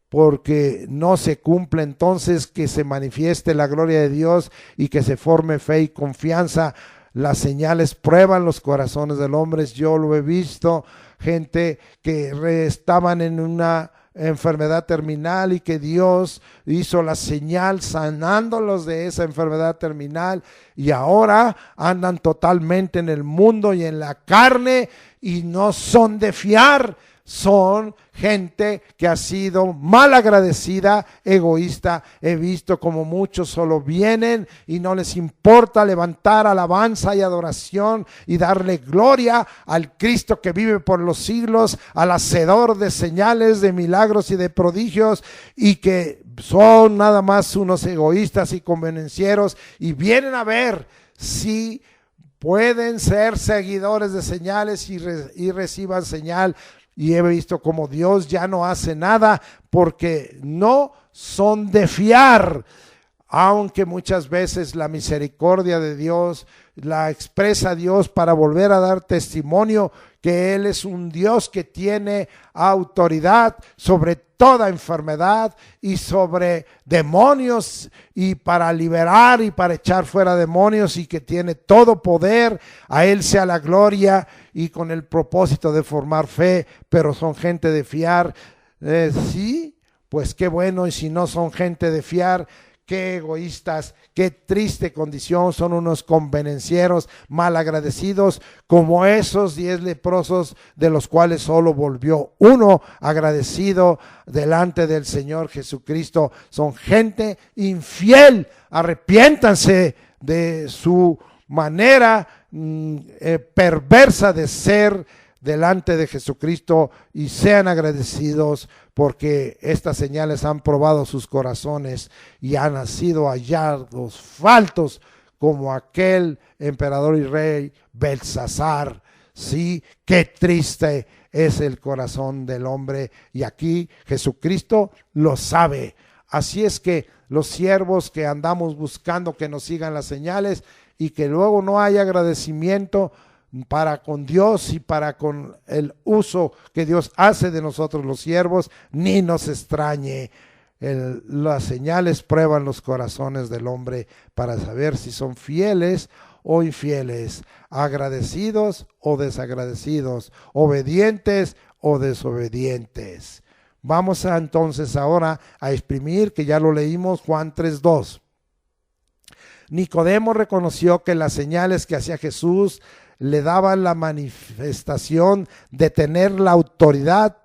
porque no se cumple entonces que se manifieste la gloria de Dios y que se forme fe y confianza. Las señales prueban los corazones del hombre. Yo lo he visto, gente que estaban en una enfermedad terminal y que Dios hizo la señal sanándolos de esa enfermedad terminal, y ahora andan totalmente en el mundo y en la carne y no son de fiar. Son gente que ha sido mal agradecida, egoísta. He visto como muchos solo vienen y no les importa levantar alabanza y adoración y darle gloria al Cristo que vive por los siglos, al hacedor de señales, de milagros y de prodigios, y que son nada más unos egoístas y convenencieros, y vienen a ver si pueden ser seguidores de señales y reciban señal. Y he visto como Dios ya no hace nada porque no son de fiar. Aunque muchas veces la misericordia de Dios la expresa Dios para volver a dar testimonio que Él es un Dios que tiene autoridad sobre toda enfermedad y sobre demonios, y para liberar y para echar fuera demonios, y que tiene todo poder. A Él sea la gloria, y con el propósito de formar fe. Pero son gente de fiar. Sí, pues qué bueno. Y si no son gente de fiar, qué egoístas, qué triste condición. Son unos convenencieros malagradecidos, como esos 10 leprosos, de los cuales solo volvió uno agradecido delante del Señor Jesucristo. Son gente infiel. Arrepiéntanse de su manera perversa de ser delante de Jesucristo y sean agradecidos, porque estas señales han probado sus corazones y han sido hallados faltos, como aquel emperador y rey Belsasar. Sí, qué triste es el corazón del hombre, y aquí Jesucristo lo sabe. Así es que los siervos que andamos buscando que nos sigan las señales, y que luego no haya agradecimiento para con Dios y para con el uso que Dios hace de nosotros los siervos, ni nos extrañe. Las señales prueban los corazones del hombre para saber si son fieles o infieles, agradecidos o desagradecidos, obedientes o desobedientes. Vamos entonces ahora a exprimir, que ya lo leímos, Juan 3:2. Nicodemo reconoció que las señales que hacía Jesús le daban la manifestación de tener la autoridad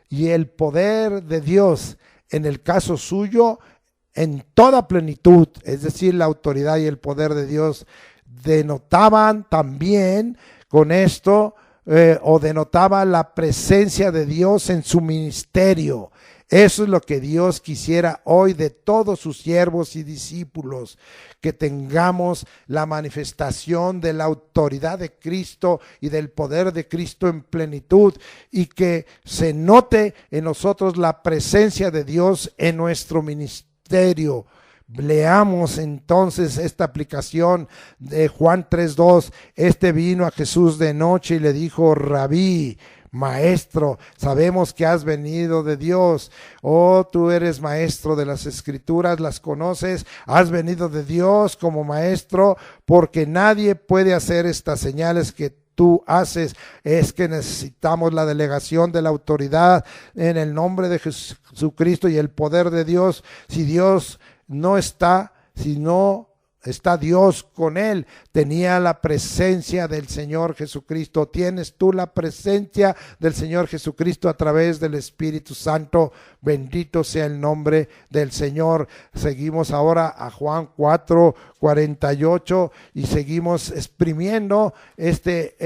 y el poder de Dios, en el caso suyo, en toda plenitud. Es decir, la autoridad y el poder de Dios denotaban también con esto, o denotaba la presencia de Dios en su ministerio. Eso es lo que Dios quisiera hoy de todos sus siervos y discípulos, que tengamos la manifestación de la autoridad de Cristo y del poder de Cristo en plenitud, y que se note en nosotros la presencia de Dios en nuestro ministerio. Leamos entonces esta aplicación de Juan 3:2. Este vino a Jesús de noche y le dijo: Rabí, Maestro, sabemos que has venido de Dios. Oh, tú eres maestro de las Escrituras, las conoces, has venido de Dios como maestro, porque nadie puede hacer estas señales que tú haces. Es que necesitamos la delegación de la autoridad en el nombre de Jesucristo y el poder de Dios. Si Dios no está, si no está Dios con él, tenía la presencia del Señor Jesucristo. Tienes tú la presencia del Señor Jesucristo a través del Espíritu Santo. Bendito sea el nombre del Señor. Seguimos ahora a Juan 4:48 y seguimos exprimiendo este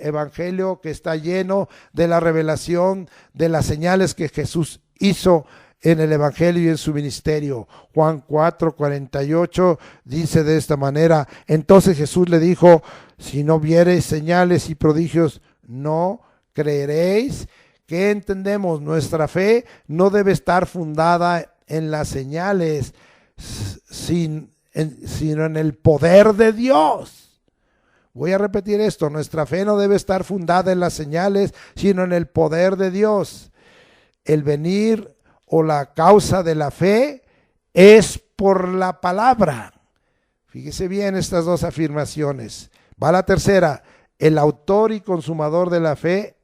evangelio que está lleno de la revelación de las señales que Jesús hizo en el Evangelio y en su ministerio. Juan 4:48 dice de esta manera: entonces Jesús le dijo, si no viereis señales y prodigios, no creeréis. ¿Qué entendemos? Nuestra fe no debe estar fundada en las señales, sino en el poder de Dios. Voy a repetir esto: nuestra fe no debe estar fundada en las señales, sino en el poder de Dios. El venir o la causa de la fe es por la palabra. Fíjese bien estas dos afirmaciones. Va la tercera: el autor y consumador de la fe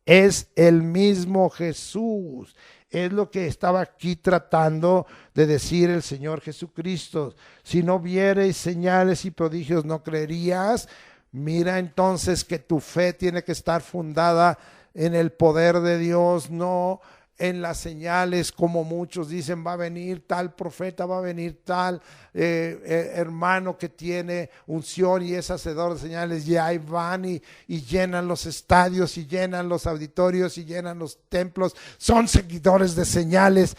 es el mismo Jesús. Es lo que estaba aquí tratando de decir el Señor Jesucristo. Si no viereis señales y prodigios, no creerías. Mira entonces que tu fe tiene que estar fundada en el poder de Dios, no en las señales, como muchos dicen: va a venir tal profeta, va a venir tal hermano que tiene unción y es hacedor de señales, y ahí van y llenan los estadios y llenan los auditorios y llenan los templos, son seguidores de señales,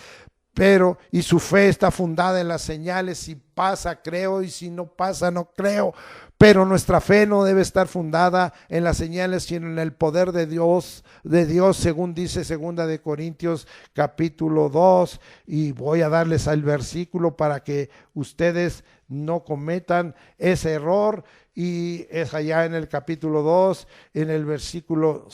pero y su fe está fundada en las señales. Si pasa, creo, y si no pasa, no creo. Pero nuestra fe no debe estar fundada en las señales, sino en el poder de Dios, según dice 2 de Corintios capítulo 2, y voy a darles el versículo para que ustedes no cometan ese error, y es allá en el capítulo 2, en el versículo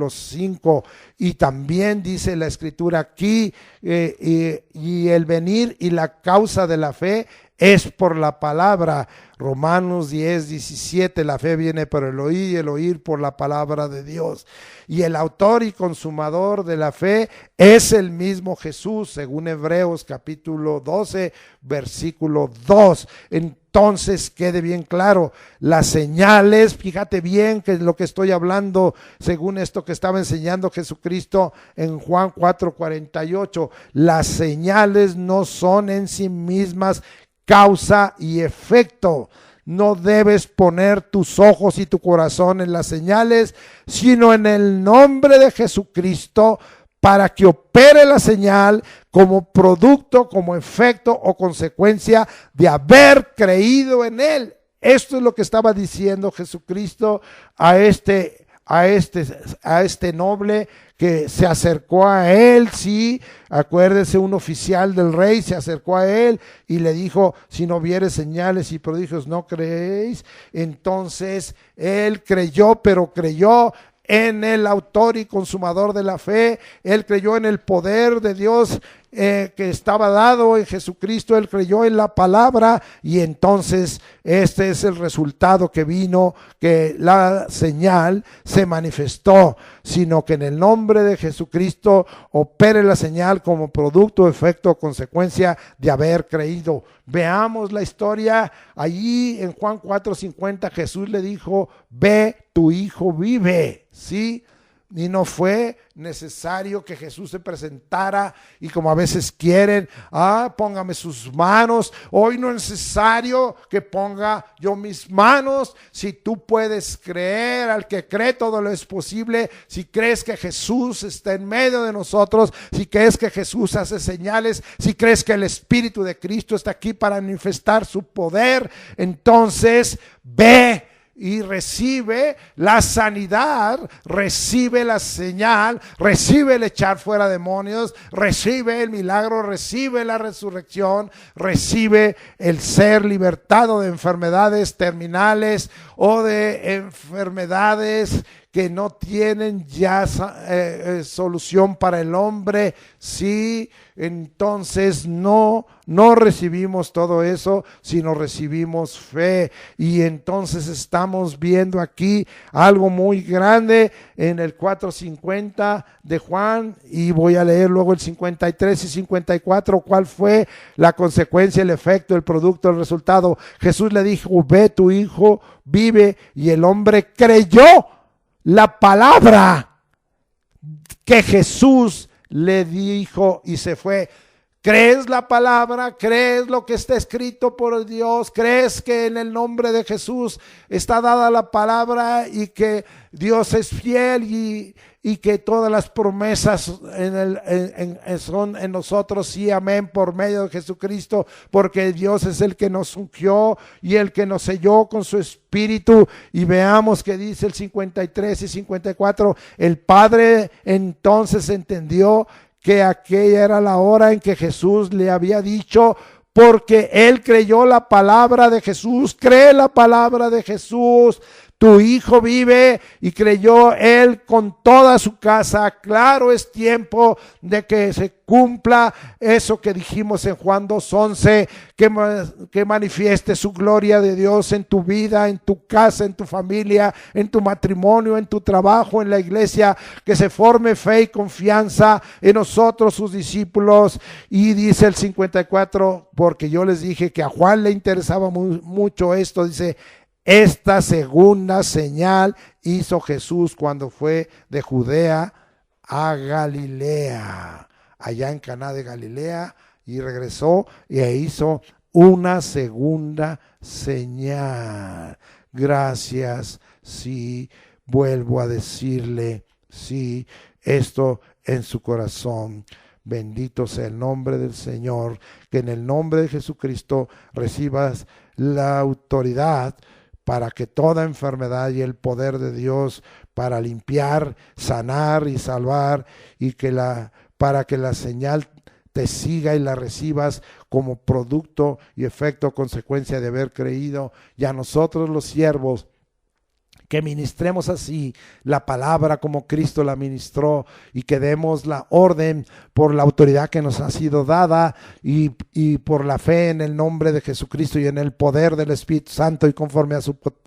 5, y también dice la escritura aquí, y el venir y la causa de la fe es por la palabra. Romanos 10:17, la fe viene por el oír y el oír por la palabra de Dios. Y el autor y consumador de la fe es el mismo Jesús, según Hebreos capítulo 12, versículo 2. Entonces quede bien claro, las señales, fíjate bien que es lo que estoy hablando, según esto que estaba enseñando Jesucristo en Juan 4:48, las señales no son en sí mismas causa y efecto. No debes poner tus ojos y tu corazón en las señales, sino en el nombre de Jesucristo, para que opere la señal como producto, como efecto o consecuencia de haber creído en Él. Esto es lo que estaba diciendo Jesucristo a este noble que se acercó a él. Sí, acuérdese, un oficial del rey se acercó a él y le dijo: si no vieres señales y prodigios, no creéis. Entonces él creyó, pero creyó en el autor y consumador de la fe. Él creyó en el poder de Dios que estaba dado en Jesucristo. Él creyó en la palabra, y entonces este es el resultado que vino, que la señal se manifestó, sino que en el nombre de Jesucristo opere la señal como producto, efecto o consecuencia de haber creído. Veamos la historia. Allí en Juan 4:50 Jesús le dijo: ve, tu hijo vive. ¿Sí? Y no fue necesario que Jesús se presentara y, como a veces quieren, póngame sus manos. Hoy no es necesario que ponga yo mis manos. Si tú puedes creer, al que cree todo lo es posible. Si crees que Jesús está en medio de nosotros, si crees que Jesús hace señales, si crees que el Espíritu de Cristo está aquí para manifestar su poder, entonces ve y recibe la sanidad, recibe la señal, recibe el echar fuera demonios, recibe el milagro, recibe la resurrección, recibe el ser libertado de enfermedades terminales o de enfermedades que no tienen ya solución para el hombre. Sí, entonces no recibimos todo eso, sino recibimos fe. Y entonces estamos viendo aquí algo muy grande en el 4:50 de Juan, y voy a leer luego el 53 y 54. ¿Cuál fue la consecuencia, el efecto, el producto, el resultado? Jesús le dijo: ve, tu hijo vive. Y el hombre creyó la palabra que Jesús le dijo y se fue. ¿Crees la palabra? ¿Crees lo que está escrito por Dios? ¿Crees que en el nombre de Jesús está dada la palabra y que Dios es fiel y que todas las promesas son en nosotros? Sí, amén, por medio de Jesucristo, porque Dios es el que nos ungió y el que nos selló con su Espíritu. Y veamos que dice el 53 y 54, el Padre entonces entendió que aquella era la hora en que Jesús le había dicho, porque él creyó la palabra de Jesús. Cree la palabra de Jesús. Tu hijo vive, y creyó él con toda su casa. Claro, es tiempo de que se cumpla eso que dijimos en Juan 2:11, que manifieste su gloria de Dios en tu vida, en tu casa, en tu familia, en tu matrimonio, en tu trabajo, en la iglesia, que se forme fe y confianza en nosotros, sus discípulos. Y dice el 54, porque yo les dije que a Juan le interesaba mucho esto, dice: esta segunda señal hizo Jesús cuando fue de Judea a Galilea, allá en Caná de Galilea, y regresó y hizo una segunda señal. Gracias, sí, vuelvo a decirle, sí, esto en su corazón. Bendito sea el nombre del Señor, que en el nombre de Jesucristo recibas la autoridad para que toda enfermedad y el poder de Dios para limpiar, sanar y salvar, y para que la señal te siga y la recibas como producto y efecto, consecuencia de haber creído. Y a nosotros los siervos, que ministremos así la palabra como Cristo la ministró, y que demos la orden por la autoridad que nos ha sido dada, y por la fe en el nombre de Jesucristo y en el poder del Espíritu Santo, y conforme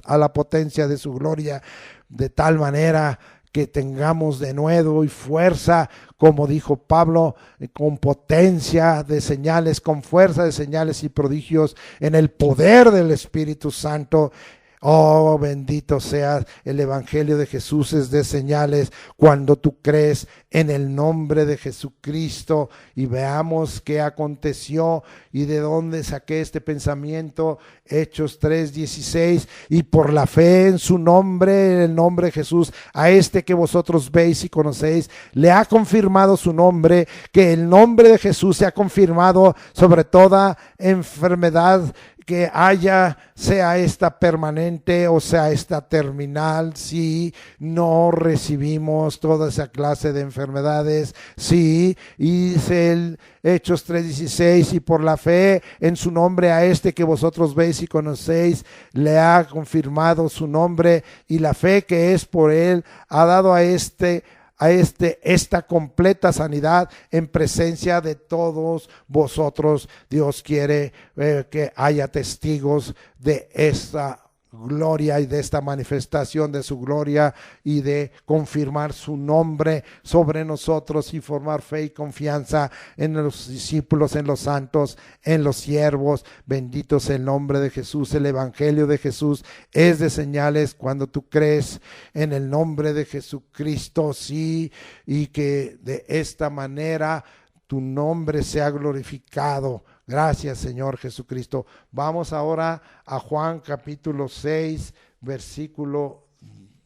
a la potencia de su gloria, de tal manera que tengamos de nuevo y fuerza, como dijo Pablo, con potencia de señales, con fuerza de señales y prodigios, en el poder del Espíritu Santo. Oh, bendito sea el Evangelio de Jesús, es de señales cuando tú crees en el nombre de Jesucristo. Y veamos qué aconteció y de dónde saqué este pensamiento. Hechos 3:16, y por la fe en su nombre, en el nombre de Jesús, a este que vosotros veis y conocéis, le ha confirmado su nombre, que el nombre de Jesús se ha confirmado sobre toda enfermedad que haya, sea esta permanente o sea esta terminal. Si no recibimos toda esa clase de enfermedades, sí, y dice el Hechos 3:16, y por la fe en su nombre a este que vosotros veis y conocéis, le ha confirmado su nombre, y la fe que es por él ha dado a esta completa sanidad en presencia de todos vosotros. Dios quiere que haya testigos de esta gloria y de esta manifestación de su gloria, y de confirmar su nombre sobre nosotros, y formar fe y confianza en los discípulos, en los santos, en los siervos. Bendito sea el nombre de Jesús. El Evangelio de Jesús es de señales cuando tú crees en el nombre de Jesucristo, sí, y que de esta manera tu nombre sea glorificado. Gracias, Señor Jesucristo. Vamos ahora a Juan capítulo 6, versículo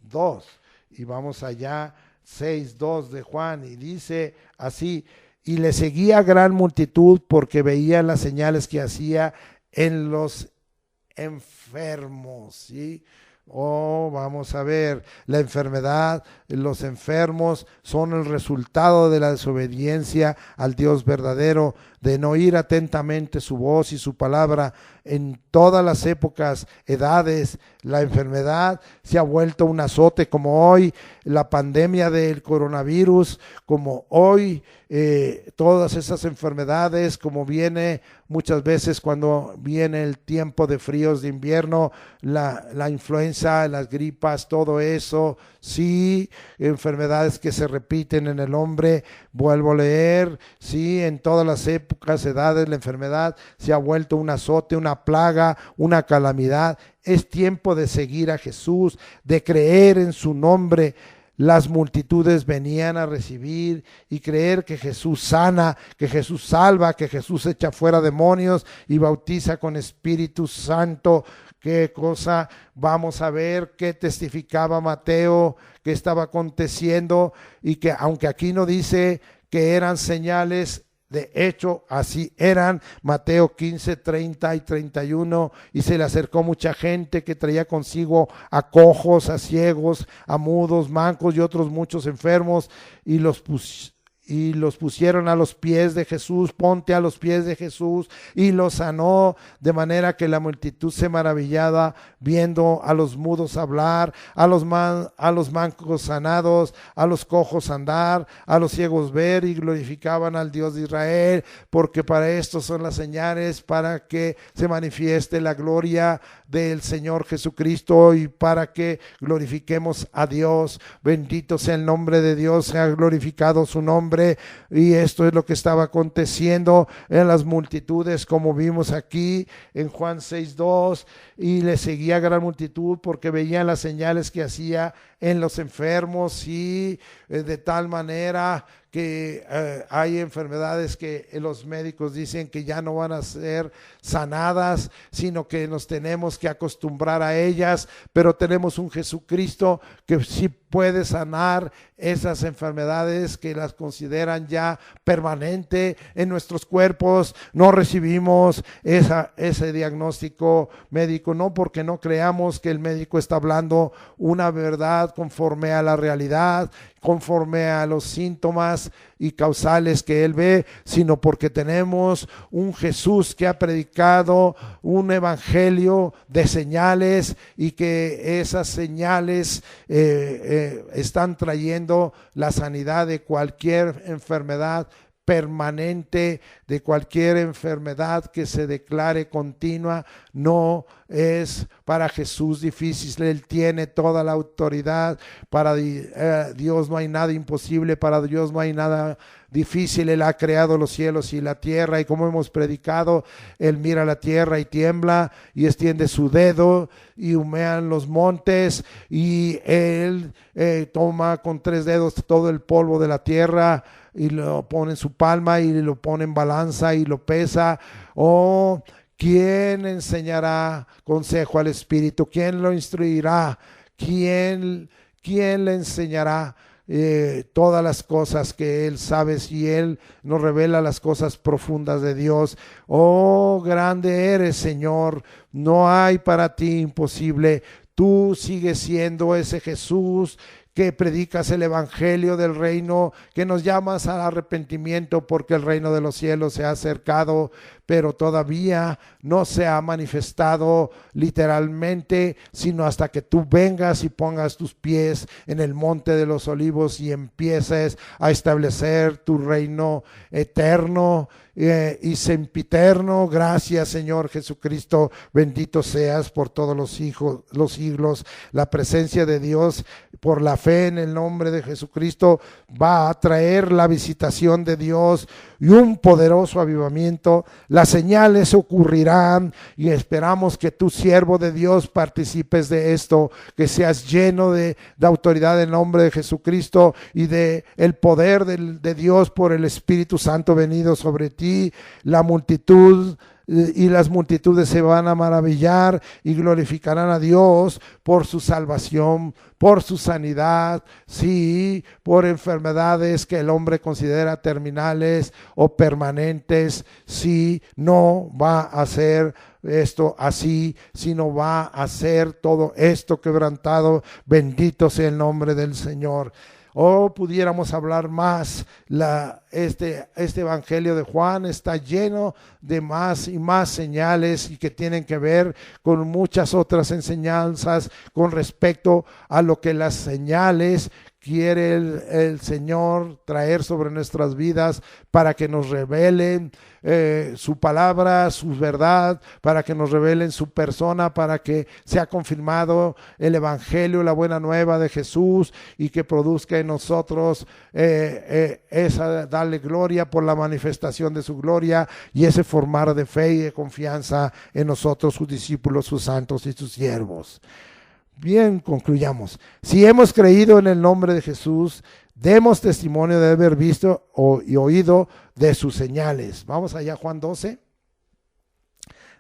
2. Y vamos allá, 6:2 de Juan. Y dice así: y le seguía gran multitud porque veían las señales que hacía en los enfermos. ¿Sí? Oh, vamos a ver, la enfermedad, los enfermos son el resultado de la desobediencia al Dios verdadero, de no oír atentamente su voz y su palabra. En todas las épocas, edades, la enfermedad se ha vuelto un azote, como hoy la pandemia del coronavirus, como hoy todas esas enfermedades, como viene muchas veces cuando viene el tiempo de fríos de invierno, la influenza, las gripas, todo eso, sí, enfermedades que se repiten en el hombre. Vuelvo a leer, sí, en todas las épocas, edades, la enfermedad se ha vuelto un azote, una plaga, una calamidad. Es tiempo de seguir a Jesús, de creer en su nombre. las multitudes venían a recibir y creer que Jesús sana, que Jesús salva, que Jesús echa fuera demonios y bautiza con Espíritu Santo. Qué cosa vamos a ver, qué testificaba Mateo, que estaba aconteciendo, y que aunque aquí no dice que eran señales, de hecho, así eran. Mateo 15, 30 y 31, y se le acercó mucha gente que traía consigo a cojos, a ciegos, a mudos, mancos y otros muchos enfermos, y los pusieron a los pies de Jesús. Ponte a los pies de Jesús, y los sanó, de manera que la multitud se maravillaba viendo a los mudos hablar, a los mancos sanados, a los cojos andar, a los ciegos ver, y glorificaban al Dios de Israel, porque para esto son las señales, para que se manifieste la gloria del Señor Jesucristo y para que glorifiquemos a Dios. Bendito sea el nombre de Dios, se ha glorificado su nombre. Y esto es lo que estaba aconteciendo en las multitudes, como vimos aquí en Juan 6:2, y le seguía gran multitud porque veían las señales que hacía en los enfermos, y de tal manera que hay enfermedades que los médicos dicen que ya no van a ser sanadas, sino que nos tenemos que acostumbrar a ellas, pero tenemos un Jesucristo que sí puede sanar esas enfermedades que las consideran ya permanente en nuestros cuerpos. No recibimos ese diagnóstico médico, no porque no creamos que el médico está hablando una verdad conforme a la realidad, conforme a los síntomas y causales que él ve, sino porque tenemos un Jesús que ha predicado un evangelio de señales, y que esas señales están trayendo la sanidad de cualquier enfermedad permanente, de cualquier enfermedad que se declare continua. No es para Jesús difícil, Él tiene toda la autoridad. Para Dios no hay nada imposible, para Dios no hay nada difícil. Él ha creado los cielos y la tierra, y como hemos predicado, Él mira la tierra y tiembla, y extiende su dedo y humean los montes, y Él toma con 3 dedos todo el polvo de la tierra y lo pone en su palma, y lo pone en balanza y lo pesa. Oh, ¿quién enseñará consejo al Espíritu? ¿Quién lo instruirá? ¿Quién le enseñará todas las cosas que Él sabe, si Él nos revela las cosas profundas de Dios? Oh, grande eres, Señor, no hay para ti imposible. Tú sigues siendo ese Jesús que predicas el evangelio del reino, que nos llamas al arrepentimiento porque el reino de los cielos se ha acercado, pero todavía no se ha manifestado literalmente, sino hasta que tú vengas y pongas tus pies en el monte de los olivos y empieces a establecer tu reino eterno y sempiterno. Gracias, Señor Jesucristo, bendito seas por todos los siglos. La presencia de Dios por la fe en el nombre de Jesucristo va a traer la visitación de Dios y un poderoso avivamiento. Las señales ocurrirán, y esperamos que tú, siervo de Dios, participes de esto, que seas lleno de autoridad en nombre de Jesucristo y de el poder de Dios por el Espíritu Santo venido sobre ti. La multitud y las multitudes se van a maravillar y glorificarán a Dios por su salvación, por su sanidad, sí, por enfermedades que el hombre considera terminales o permanentes. Sí, no va a ser esto así, sino va a ser todo esto quebrantado. Bendito sea el nombre del Señor. Pudiéramos hablar más. Este evangelio de Juan está lleno de más y más señales, y que tienen que ver con muchas otras enseñanzas con respecto a lo que las señales quiere el Señor traer sobre nuestras vidas, para que nos revelen su palabra, su verdad, para que nos revelen su persona, para que sea confirmado el evangelio, la buena nueva de Jesús, y que produzca en nosotros darle gloria por la manifestación de su gloria, y ese formar de fe y de confianza en nosotros, sus discípulos, sus santos y sus siervos. Bien, concluyamos. Si hemos creído en el nombre de Jesús, demos testimonio de haber visto y oído de sus señales. Vamos allá, Juan 12,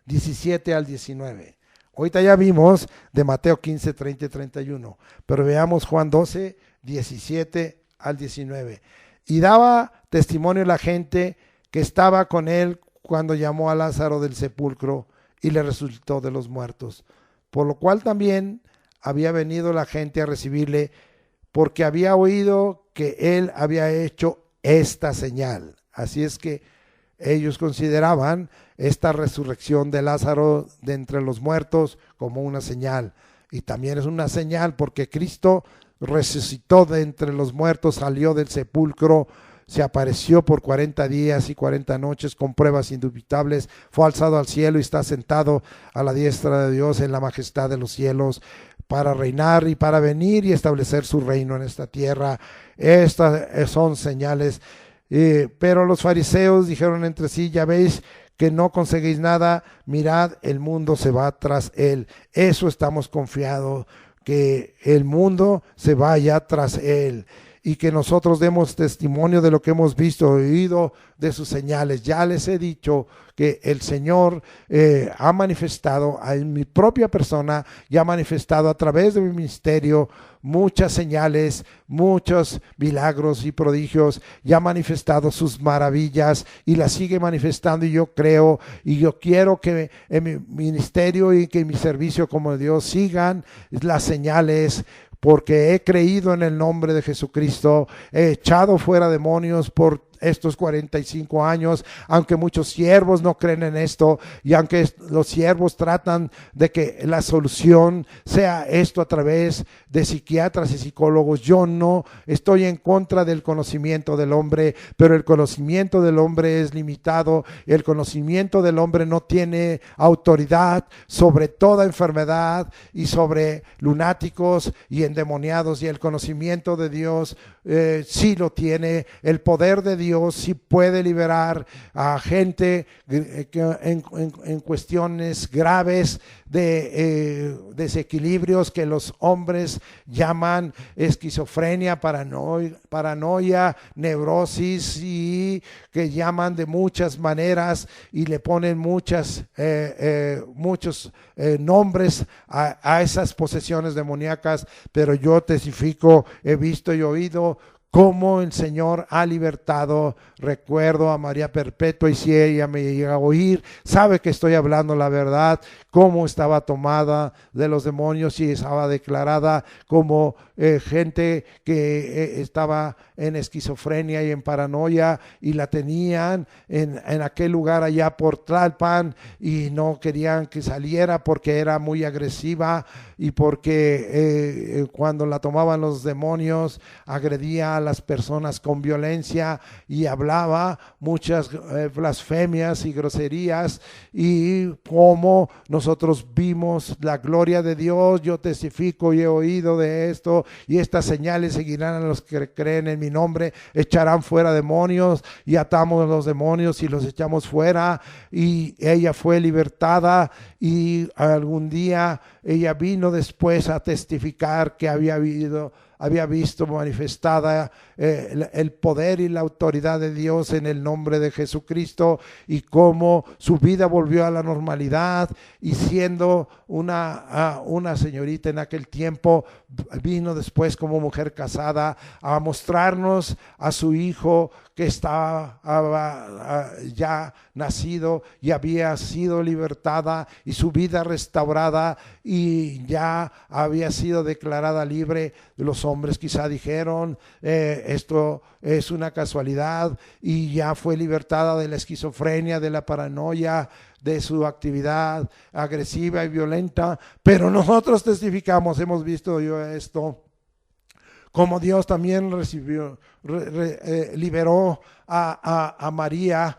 17 al 19. Ahorita ya vimos de Mateo 15, 30 y 31, pero veamos Juan 12, 17 al 19. Y daba testimonio la gente que estaba con él cuando llamó a Lázaro del sepulcro y le resucitó de los muertos, por lo cual también había venido la gente a recibirle, porque había oído que él había hecho esta señal. Así es que ellos consideraban esta resurrección de Lázaro de entre los muertos como una señal. Y también es una señal porque Cristo resucitó de entre los muertos, salió del sepulcro, se apareció por 40 días y 40 noches con pruebas indubitables, fue alzado al cielo y está sentado a la diestra de Dios en la majestad de los cielos, para reinar y para venir y establecer su reino en esta tierra. Estas son señales. Pero los fariseos dijeron entre sí: ya veis que no conseguís nada, mirad, el mundo se va tras él. Eso estamos confiados, que el mundo se vaya tras él, y que nosotros demos testimonio de lo que hemos visto, oído de sus señales. Ya les he dicho que el Señor ha manifestado en mi propia persona y ha manifestado a través de mi ministerio muchas señales, muchos milagros y prodigios, y ha manifestado sus maravillas y las sigue manifestando, y yo creo y yo quiero que en mi ministerio y que en mi servicio como Dios sigan las señales, porque he creído en el nombre de Jesucristo, he echado fuera demonios por estos 45 años, aunque muchos siervos no creen en esto, y aunque los siervos tratan de que la solución sea esto a través de psiquiatras y psicólogos, yo no estoy en contra del conocimiento del hombre, pero el conocimiento del hombre es limitado, y el conocimiento del hombre no tiene autoridad sobre toda enfermedad y sobre lunáticos y endemoniados, y el conocimiento de Dios sí lo tiene. El poder de Dios sí puede liberar a gente en cuestiones graves de desequilibrios que los hombres llaman esquizofrenia, paranoia, neurosis, y que llaman de muchas maneras y le ponen muchos nombres a esas posesiones demoníacas. Pero yo testifico, he visto y oído cómo el Señor ha libertado. Recuerdo a María Perpetua, y si ella me llega a oír, sabe que estoy hablando la verdad, cómo estaba tomada de los demonios y estaba declarada como gente que estaba en esquizofrenia y en paranoia, y la tenían en aquel lugar allá por Tlalpan, y no querían que saliera porque era muy agresiva, y porque cuando la tomaban los demonios agredía a las personas con violencia y hablaba muchas blasfemias y groserías. Y como nosotros vimos la gloria de Dios, yo testifico y he oído de esto, y estas señales seguirán a los que creen en mi nombre, echarán fuera demonios, y atamos a los demonios y los echamos fuera. Y ella fue libertada, y algún día ella vino después a testificar que había visto manifestada el poder y la autoridad de Dios en el nombre de Jesucristo, y cómo su vida volvió a la normalidad, y siendo una señorita en aquel tiempo, vino después como mujer casada a mostrarnos a su hijo que estaba ya nacido y había sido libertada, y su vida restaurada, y ya había sido declarada libre. Los hombres quizá dijeron, esto es una casualidad, y ya fue libertada de la esquizofrenia, de la paranoia, de su actividad agresiva y violenta. Pero nosotros testificamos, hemos visto yo esto, como Dios también liberó a María,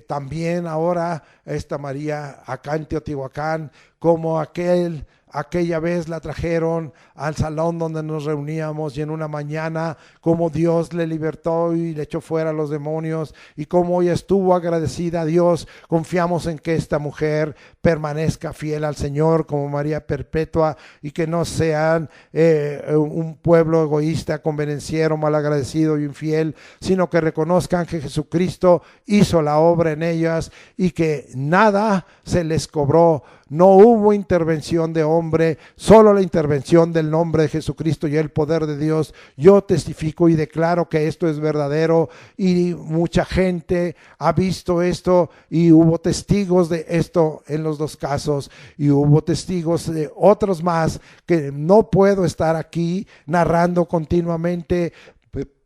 también ahora esta María acá en Teotihuacán, como aquel aquella vez la trajeron al salón donde nos reuníamos y en una mañana cómo Dios le libertó y le echó fuera a los demonios y cómo ella estuvo agradecida a Dios. Confiamos en que esta mujer permanezca fiel al Señor como María Perpetua y que no sean un pueblo egoísta, convenenciero, malagradecido y infiel, sino que reconozcan que Jesucristo hizo la obra en ellas y que nada se les cobró. No hubo intervención de hombre, solo la intervención del nombre de Jesucristo y el poder de Dios. Yo testifico y declaro que esto es verdadero y mucha gente ha visto esto y hubo testigos de esto en los dos casos y hubo testigos de otros más que no puedo estar aquí narrando continuamente.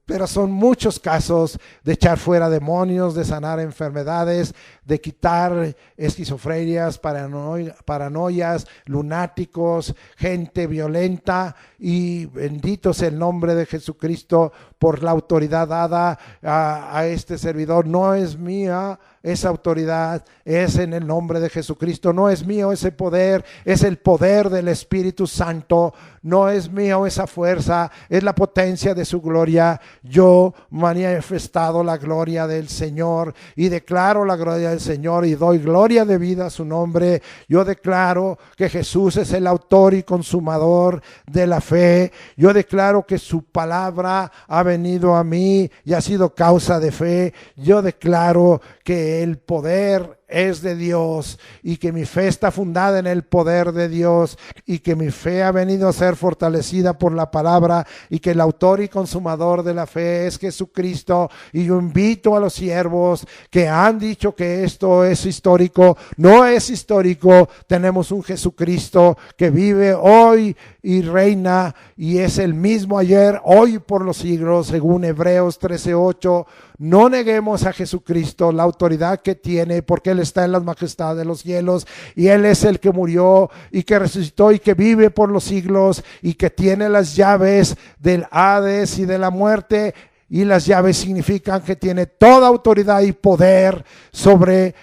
Pero son muchos casos de echar fuera demonios, de sanar enfermedades, de quitar esquizofrenias, paranoias, lunáticos, gente violenta. Y bendito sea el nombre de Jesucristo por la autoridad dada a este servidor. No es mía esa autoridad, es en el nombre de Jesucristo. No es mío ese poder, es el poder del Espíritu Santo. No es mío esa fuerza, es la potencia de su gloria. Yo manifestado la gloria del Señor y declaro la gloria del Señor y doy gloria de vida a su nombre. Yo declaro que Jesús es el autor y consumador de la fe. Yo declaro que su palabra ha venido a mí y ha sido causa de fe. Yo declaro que el poder es de Dios y que mi fe está fundada en el poder de Dios y que mi fe ha venido a ser fortalecida por la palabra y que el autor y consumador de la fe es Jesucristo. Y yo invito a los siervos que han dicho que esto es histórico. No es histórico, tenemos un Jesucristo que vive hoy y reina y es el mismo ayer, hoy por los siglos, según Hebreos 13:8. No neguemos a Jesucristo la autoridad que tiene, porque Él está en las majestades de los cielos y Él es el que murió y que resucitó y que vive por los siglos y que tiene las llaves del Hades y de la muerte. Y las llaves significan que tiene toda autoridad y poder sobre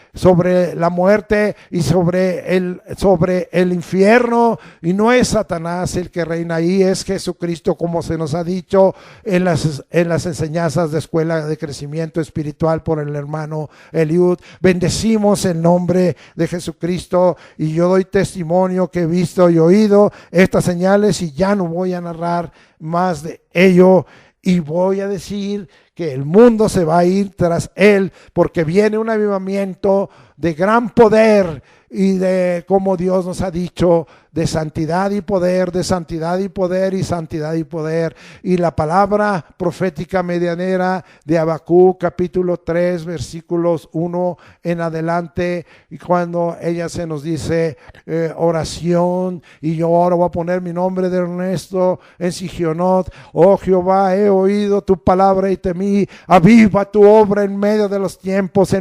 la muerte y sobre el infierno. Y no es Satanás el que reina ahí, es Jesucristo, como se nos ha dicho en las enseñanzas de Escuela de Crecimiento Espiritual por el hermano Eliud. Bendecimos el nombre de Jesucristo y yo doy testimonio que he visto y oído estas señales y ya no voy a narrar más de ello. Y voy a decir que el mundo se va a ir tras él porque viene un avivamiento de gran poder y de, como Dios nos ha dicho, de santidad y poder, de santidad y poder y santidad y poder. Y la palabra profética medianera de Habacuc capítulo 3 versículos 1 en adelante, y cuando ella se nos dice oración, y yo ahora voy a poner mi nombre de Ernesto en Sigionot. Oh Jehová, he oído tu palabra y temí, aviva tu obra en medio de los tiempos,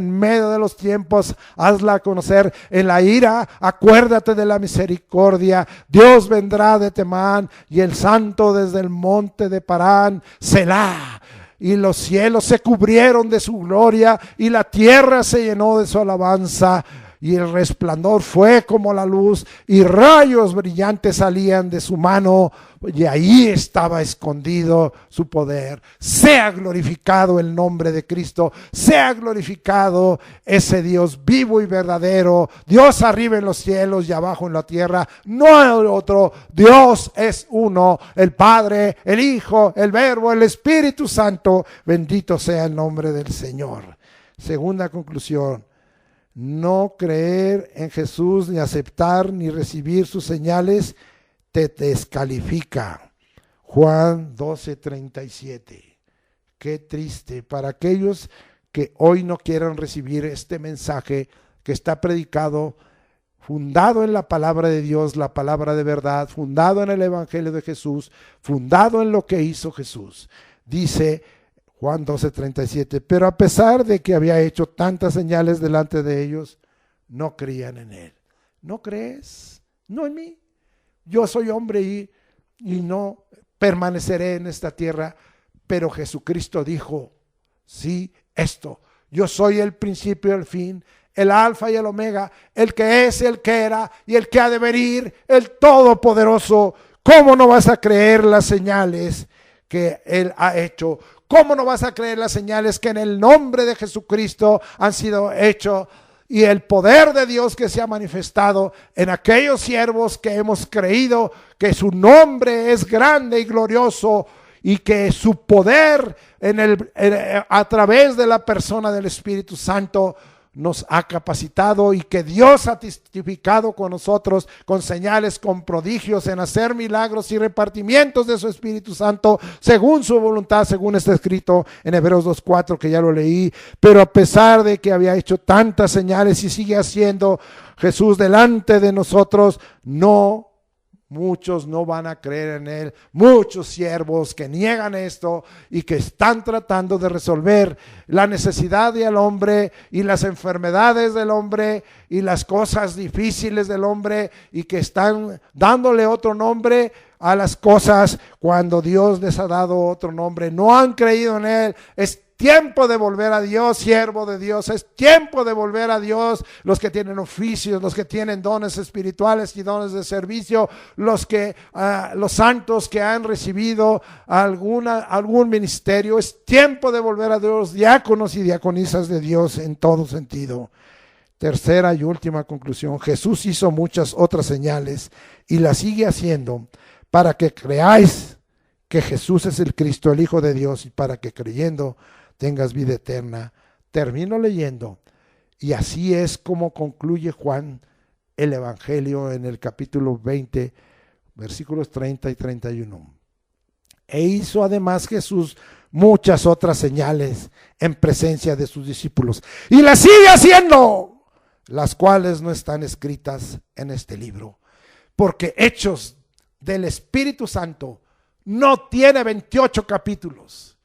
hazla conocer en la ira, acuérdate de la misericordia. Dios vendrá de Temán y el santo desde el monte de Parán, Selah. Y los cielos se cubrieron de su gloria y la tierra se llenó de su alabanza. Y el resplandor fue como la luz y rayos brillantes salían de su mano, y ahí estaba escondido su poder. Sea glorificado el nombre de Cristo, sea glorificado ese Dios vivo y verdadero, Dios arriba en los cielos y abajo en la tierra. No hay otro, Dios es uno, el Padre, el Hijo, el Verbo, el Espíritu Santo. Bendito sea el nombre del Señor. Segunda conclusión: no creer en Jesús, ni aceptar, ni recibir sus señales, te descalifica. Juan 12:37. Qué triste para aquellos que hoy no quieran recibir este mensaje que está predicado, fundado en la palabra de Dios, la palabra de verdad, fundado en el Evangelio de Jesús, fundado en lo que hizo Jesús. Dice Juan 12:37, pero a pesar de que había hecho tantas señales delante de ellos, no creían en él. ¿No crees? No en mí. Yo soy hombre y no permaneceré en esta tierra. Pero Jesucristo dijo, sí, esto. Yo soy el principio y el fin, el alfa y el omega, el que es, el que era y el que ha de venir, el todopoderoso. ¿Cómo no vas a creer las señales que Él ha hecho? ¿Cómo no vas a creer las señales que en el nombre de Jesucristo han sido hechos? Y el poder de Dios que se ha manifestado en aquellos siervos que hemos creído que su nombre es grande y glorioso, y que su poder a través de la persona del Espíritu Santo nos ha capacitado, y que Dios ha testificado con nosotros con señales, con prodigios, en hacer milagros y repartimientos de su Espíritu Santo según su voluntad, según está escrito en Hebreos 2:4, que ya lo leí. Pero a pesar de que había hecho tantas señales y sigue haciendo Jesús delante de nosotros, muchos no van a creer en Él. Muchos siervos que niegan esto y que están tratando de resolver la necesidad del hombre y las enfermedades del hombre y las cosas difíciles del hombre, y que están dándole otro nombre a las cosas cuando Dios les ha dado otro nombre. No han creído en Él. Es tiempo de volver a Dios, siervo de Dios. Es tiempo de volver a Dios. Los que tienen oficios, los que tienen dones espirituales y dones de servicio, los santos que han recibido algún ministerio. Es tiempo de volver a Dios, diáconos y diaconisas de Dios en todo sentido. Tercera y última conclusión: Jesús hizo muchas otras señales y las sigue haciendo para que creáis que Jesús es el Cristo, el Hijo de Dios, y para que creyendo tengas vida eterna. Termino leyendo, y así es como concluye Juan el Evangelio en el capítulo 20, versículos 30 y 31. E hizo además Jesús muchas otras señales en presencia de sus discípulos, y las sigue haciendo, las cuales no están escritas en este libro, porque Hechos del Espíritu Santo no tiene 28 capítulos.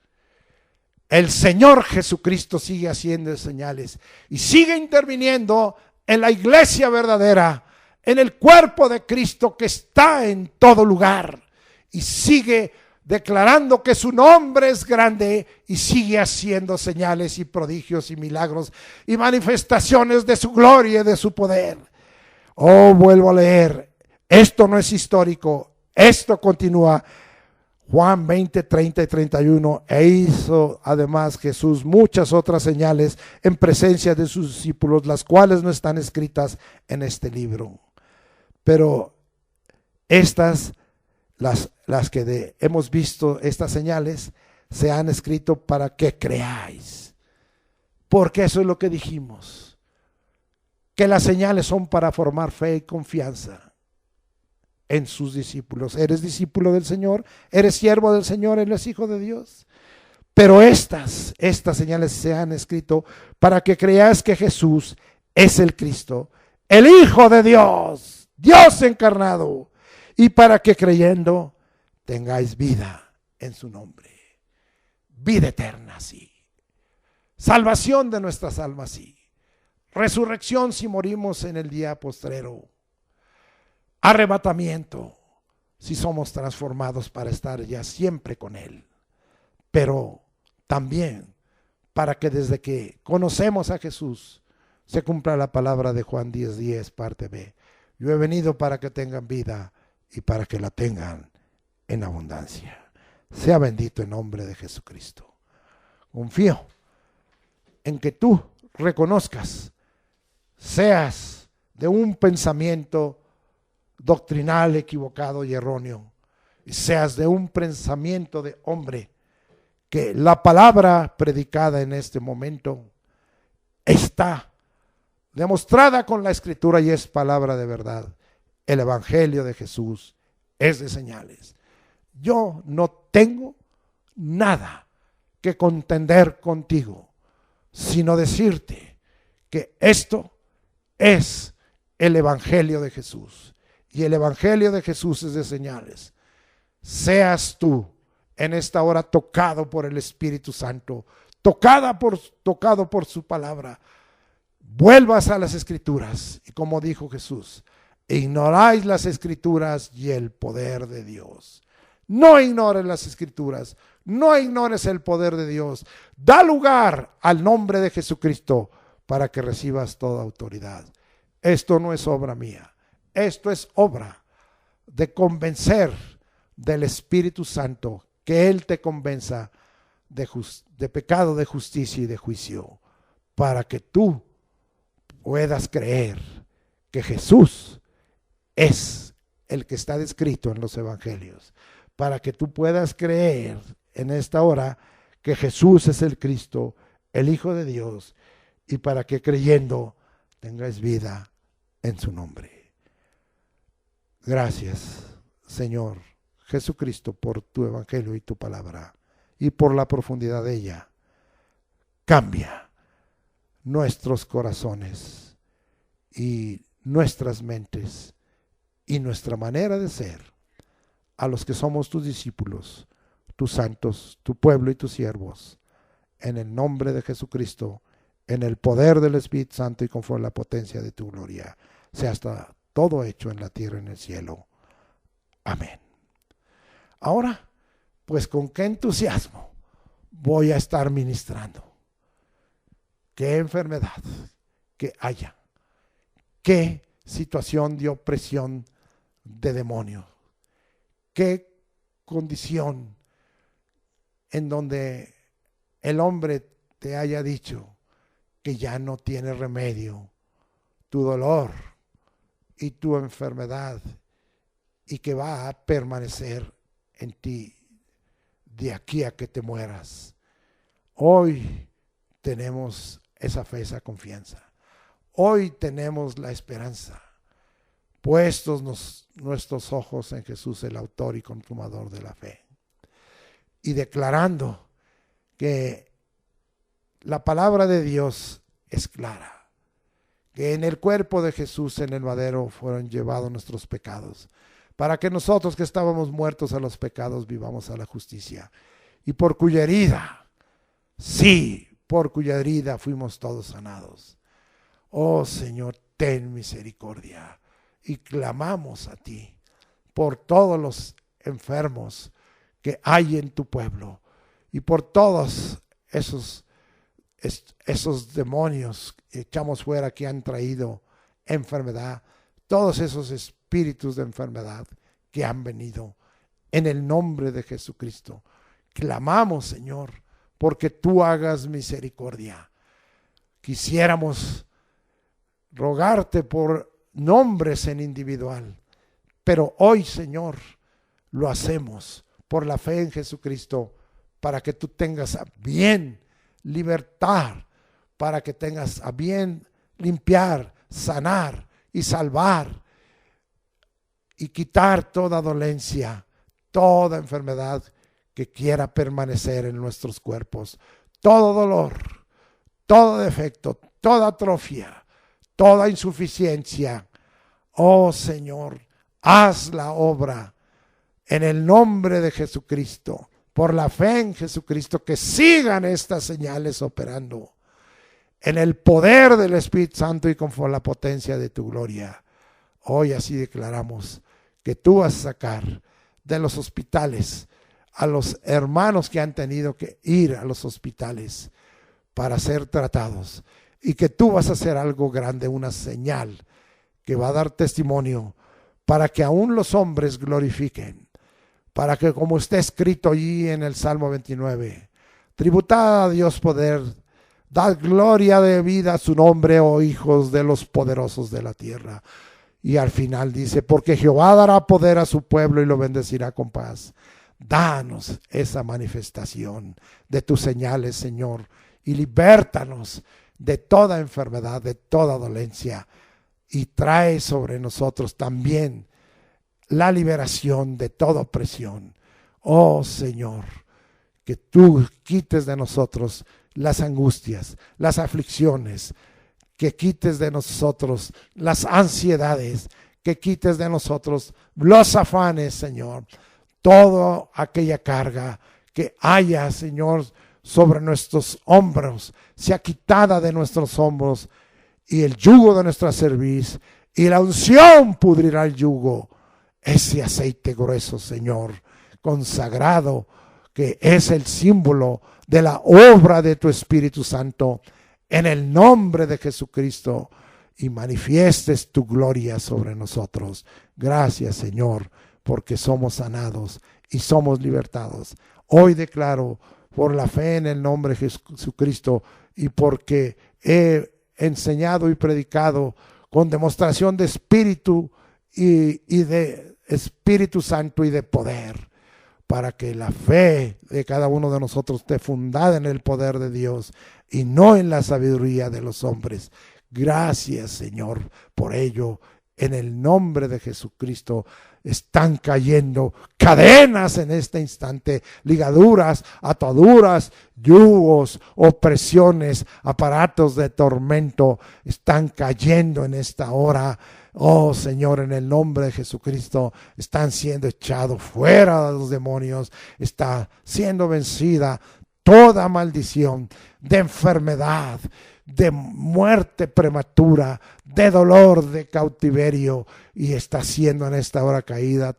El Señor Jesucristo sigue haciendo señales y sigue interviniendo en la iglesia verdadera, en el cuerpo de Cristo que está en todo lugar, y sigue declarando que su nombre es grande, y sigue haciendo señales y prodigios y milagros y manifestaciones de su gloria y de su poder. Oh, vuelvo a leer. Esto no es histórico, esto continúa. Juan 20, 30 y 31. E hizo además Jesús muchas otras señales en presencia de sus discípulos, las cuales no están escritas en este libro. Pero estas, las que hemos visto, estas señales, se han escrito para que creáis. Porque eso es lo que dijimos, que las señales son para formar fe y confianza en sus discípulos. Eres discípulo del Señor, eres siervo del Señor, eres hijo de Dios. Pero estas señales se han escrito para que creáis que Jesús es el Cristo, el Hijo de Dios, Dios encarnado, y para que creyendo tengáis vida en su nombre. Vida eterna, sí. Salvación de nuestras almas, sí. Resurrección si morimos en el día postrero. Arrebatamiento si somos transformados para estar ya siempre con Él. Pero también para que desde que conocemos a Jesús se cumpla la palabra de Juan 10:10, parte B. Yo he venido para que tengan vida y para que la tengan en abundancia. Sea bendito el nombre de Jesucristo. Confío en que tú reconozcas, seas de un pensamiento doctrinal equivocado y erróneo, y seas de un pensamiento de hombre, que la palabra predicada en este momento está demostrada con la Escritura y es palabra de verdad. El Evangelio de Jesús es de señales. Yo no tengo nada que contender contigo, sino decirte que esto es el Evangelio de Jesús. Y el Evangelio de Jesús es de señales. Seas tú en esta hora tocado por el Espíritu Santo, tocado por su palabra. Vuelvas a las Escrituras, y como dijo Jesús, ignoráis las Escrituras y el poder de Dios. No ignores las Escrituras, no ignores el poder de Dios. Da lugar al nombre de Jesucristo para que recibas toda autoridad. Esto no es obra mía, esto es obra de convencer del Espíritu Santo, que Él te convenza de pecado, de justicia y de juicio, para que tú puedas creer que Jesús es el que está descrito en los evangelios, para que tú puedas creer en esta hora que Jesús es el Cristo, el Hijo de Dios, y para que creyendo tengas vida en su nombre. Gracias, Señor Jesucristo, por tu evangelio y tu palabra, y por la profundidad de ella. Cambia nuestros corazones y nuestras mentes y nuestra manera de ser a los que somos tus discípulos, tus santos, tu pueblo y tus siervos, en el nombre de Jesucristo, en el poder del Espíritu Santo y conforme a la potencia de tu gloria, sea hasta todo hecho en la tierra y en el cielo. Amén. Ahora, pues con qué entusiasmo voy a estar ministrando. Qué enfermedad que haya, qué situación de opresión de demonio, qué condición en donde el hombre te haya dicho que ya no tiene remedio tu dolor y tu enfermedad y que va a permanecer en ti de aquí a que te mueras. Hoy tenemos esa fe, esa confianza. Hoy tenemos la esperanza, puestos nuestros ojos en Jesús, el autor y consumador de la fe, y declarando que la palabra de Dios es clara, que en el cuerpo de Jesús en el madero fueron llevados nuestros pecados, para que nosotros que estábamos muertos a los pecados vivamos a la justicia, y por cuya herida, sí, por cuya herida fuimos todos sanados. Oh Señor, ten misericordia, y clamamos a ti por todos los enfermos que hay en tu pueblo y por todos esos demonios que echamos fuera que han traído enfermedad, todos esos espíritus de enfermedad que han venido en el nombre de Jesucristo. Clamamos, Señor, porque tú hagas misericordia. Quisiéramos rogarte por nombres en individual, pero hoy, Señor, lo hacemos por la fe en Jesucristo, para que tú tengas a bien libertar, para que tengas a bien limpiar, sanar y salvar y quitar toda dolencia, toda enfermedad que quiera permanecer en nuestros cuerpos, todo dolor, todo defecto, toda atrofia, toda insuficiencia. Oh Señor, haz la obra en el nombre de Jesucristo, por la fe en Jesucristo, que sigan estas señales operando en el poder del Espíritu Santo y conforme a la potencia de tu gloria. Hoy así declaramos que tú vas a sacar de los hospitales a los hermanos que han tenido que ir a los hospitales para ser tratados, y que tú vas a hacer algo grande, una señal que va a dar testimonio para que aún los hombres glorifiquen, para que, como está escrito allí en el Salmo 29, tributad a Dios poder, dad gloria de vida a su nombre, oh hijos de los poderosos de la tierra. Y al final dice, porque Jehová dará poder a su pueblo y lo bendecirá con paz. Danos esa manifestación de tus señales, Señor, y libértanos de toda enfermedad, de toda dolencia, y trae sobre nosotros también la liberación de toda opresión. Oh Señor, que tú quites de nosotros las angustias, las aflicciones, que quites de nosotros las ansiedades, que quites de nosotros los afanes, Señor, toda aquella carga que haya, Señor, sobre nuestros hombros, sea quitada de nuestros hombros, y el yugo de nuestra cerviz y la unción pudrirá el yugo. Ese aceite grueso, Señor, consagrado, que es el símbolo de la obra de tu Espíritu Santo, en el nombre de Jesucristo, y manifiestes tu gloria sobre nosotros. Gracias, Señor, porque somos sanados y somos libertados. Hoy declaro, por la fe en el nombre de Jesucristo, y porque he enseñado y predicado con demostración de Espíritu y de Espíritu Santo y de poder, para que la fe de cada uno de nosotros esté fundada en el poder de Dios y no en la sabiduría de los hombres. Gracias, Señor, por ello. En el nombre de Jesucristo están cayendo cadenas en este instante, ligaduras, ataduras, yugos, opresiones, aparatos de tormento están cayendo en esta hora. Oh Señor, en el nombre de Jesucristo están siendo echados fuera los demonios, está siendo vencida toda maldición de enfermedad, de muerte prematura, de dolor, de cautiverio, y está siendo en esta hora caída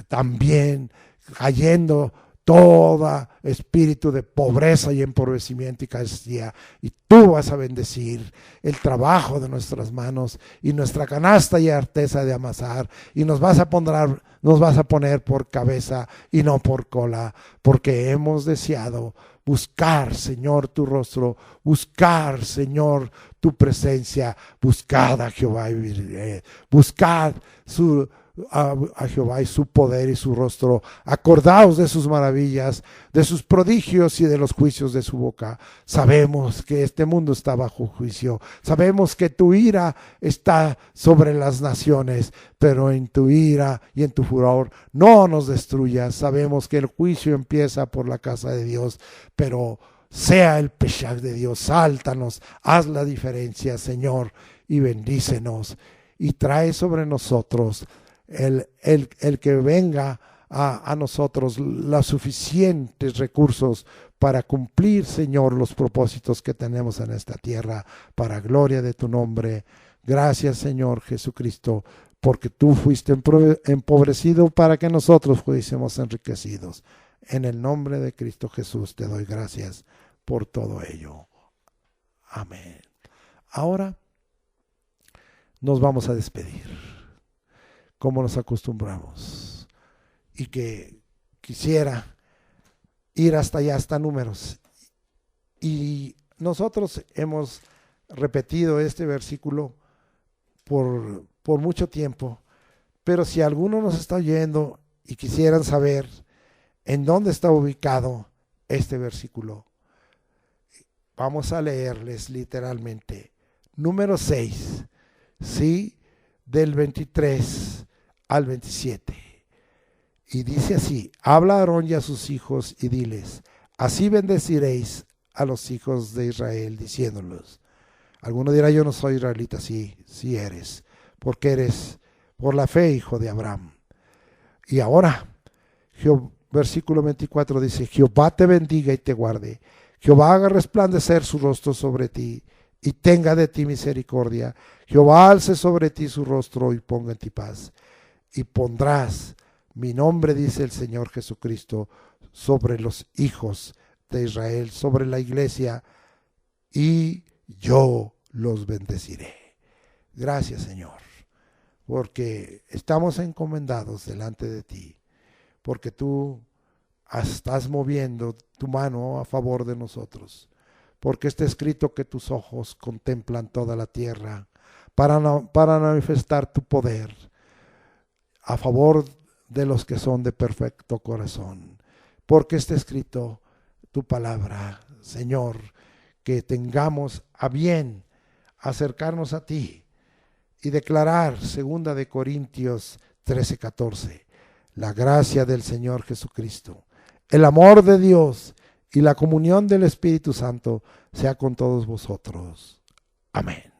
también, cayendo todo espíritu de pobreza y empobrecimiento y carestía, y tú vas a bendecir el trabajo de nuestras manos y nuestra canasta y arteza de amasar, y nos vas a poner por cabeza y no por cola, porque hemos deseado buscar, Señor, tu rostro, buscar, Señor, tu presencia, buscad a Jehová, buscad a Jehová y su poder y su rostro, acordaos de sus maravillas, de sus prodigios y de los juicios de su boca. Sabemos que este mundo está bajo juicio, sabemos que tu ira está sobre las naciones, pero en tu ira y en tu furor no nos destruyas. Sabemos que el juicio empieza por la casa de Dios, pero sea el Peshach de Dios, sáltanos, haz la diferencia, Señor, y bendícenos, y trae sobre nosotros el que venga a nosotros los suficientes recursos para cumplir, Señor, los propósitos que tenemos en esta tierra, para gloria de tu nombre. Gracias, Señor Jesucristo, porque tú fuiste empobrecido para que nosotros fuésemos enriquecidos. En el nombre de Cristo Jesús te doy gracias por todo ello. Amén. Ahora nos vamos a despedir, como nos acostumbramos, y que quisiera ir hasta allá, hasta Números. Y nosotros hemos repetido este versículo por mucho tiempo, pero si alguno nos está oyendo y quisieran saber en dónde está ubicado este versículo, vamos a leerles literalmente. Número 6, ¿sí? Del 23 al 27. Y dice así: habla a Aarón y a sus hijos y diles: así bendeciréis a los hijos de Israel, diciéndolos. Alguno dirá: yo no soy israelita. Sí, sí eres, porque eres por la fe hijo de Abraham. Y ahora, versículo 24 dice: Jehová te bendiga y te guarde. Jehová haga resplandecer su rostro sobre ti y tenga de ti misericordia. Jehová alce sobre ti su rostro y ponga en ti paz. Y pondrás mi nombre, dice el Señor Jesucristo, sobre los hijos de Israel, sobre la iglesia, y yo los bendeciré. Gracias, Señor, porque estamos encomendados delante de ti, porque tú estás moviendo tu mano a favor de nosotros, porque está escrito que tus ojos contemplan toda la tierra para manifestar tu poder a favor de los que son de perfecto corazón, porque está escrito tu palabra, Señor, que tengamos a bien acercarnos a ti y declarar, 2 de Corintios 13:14, la gracia del Señor Jesucristo, el amor de Dios y la comunión del Espíritu Santo sea con todos vosotros. Amén.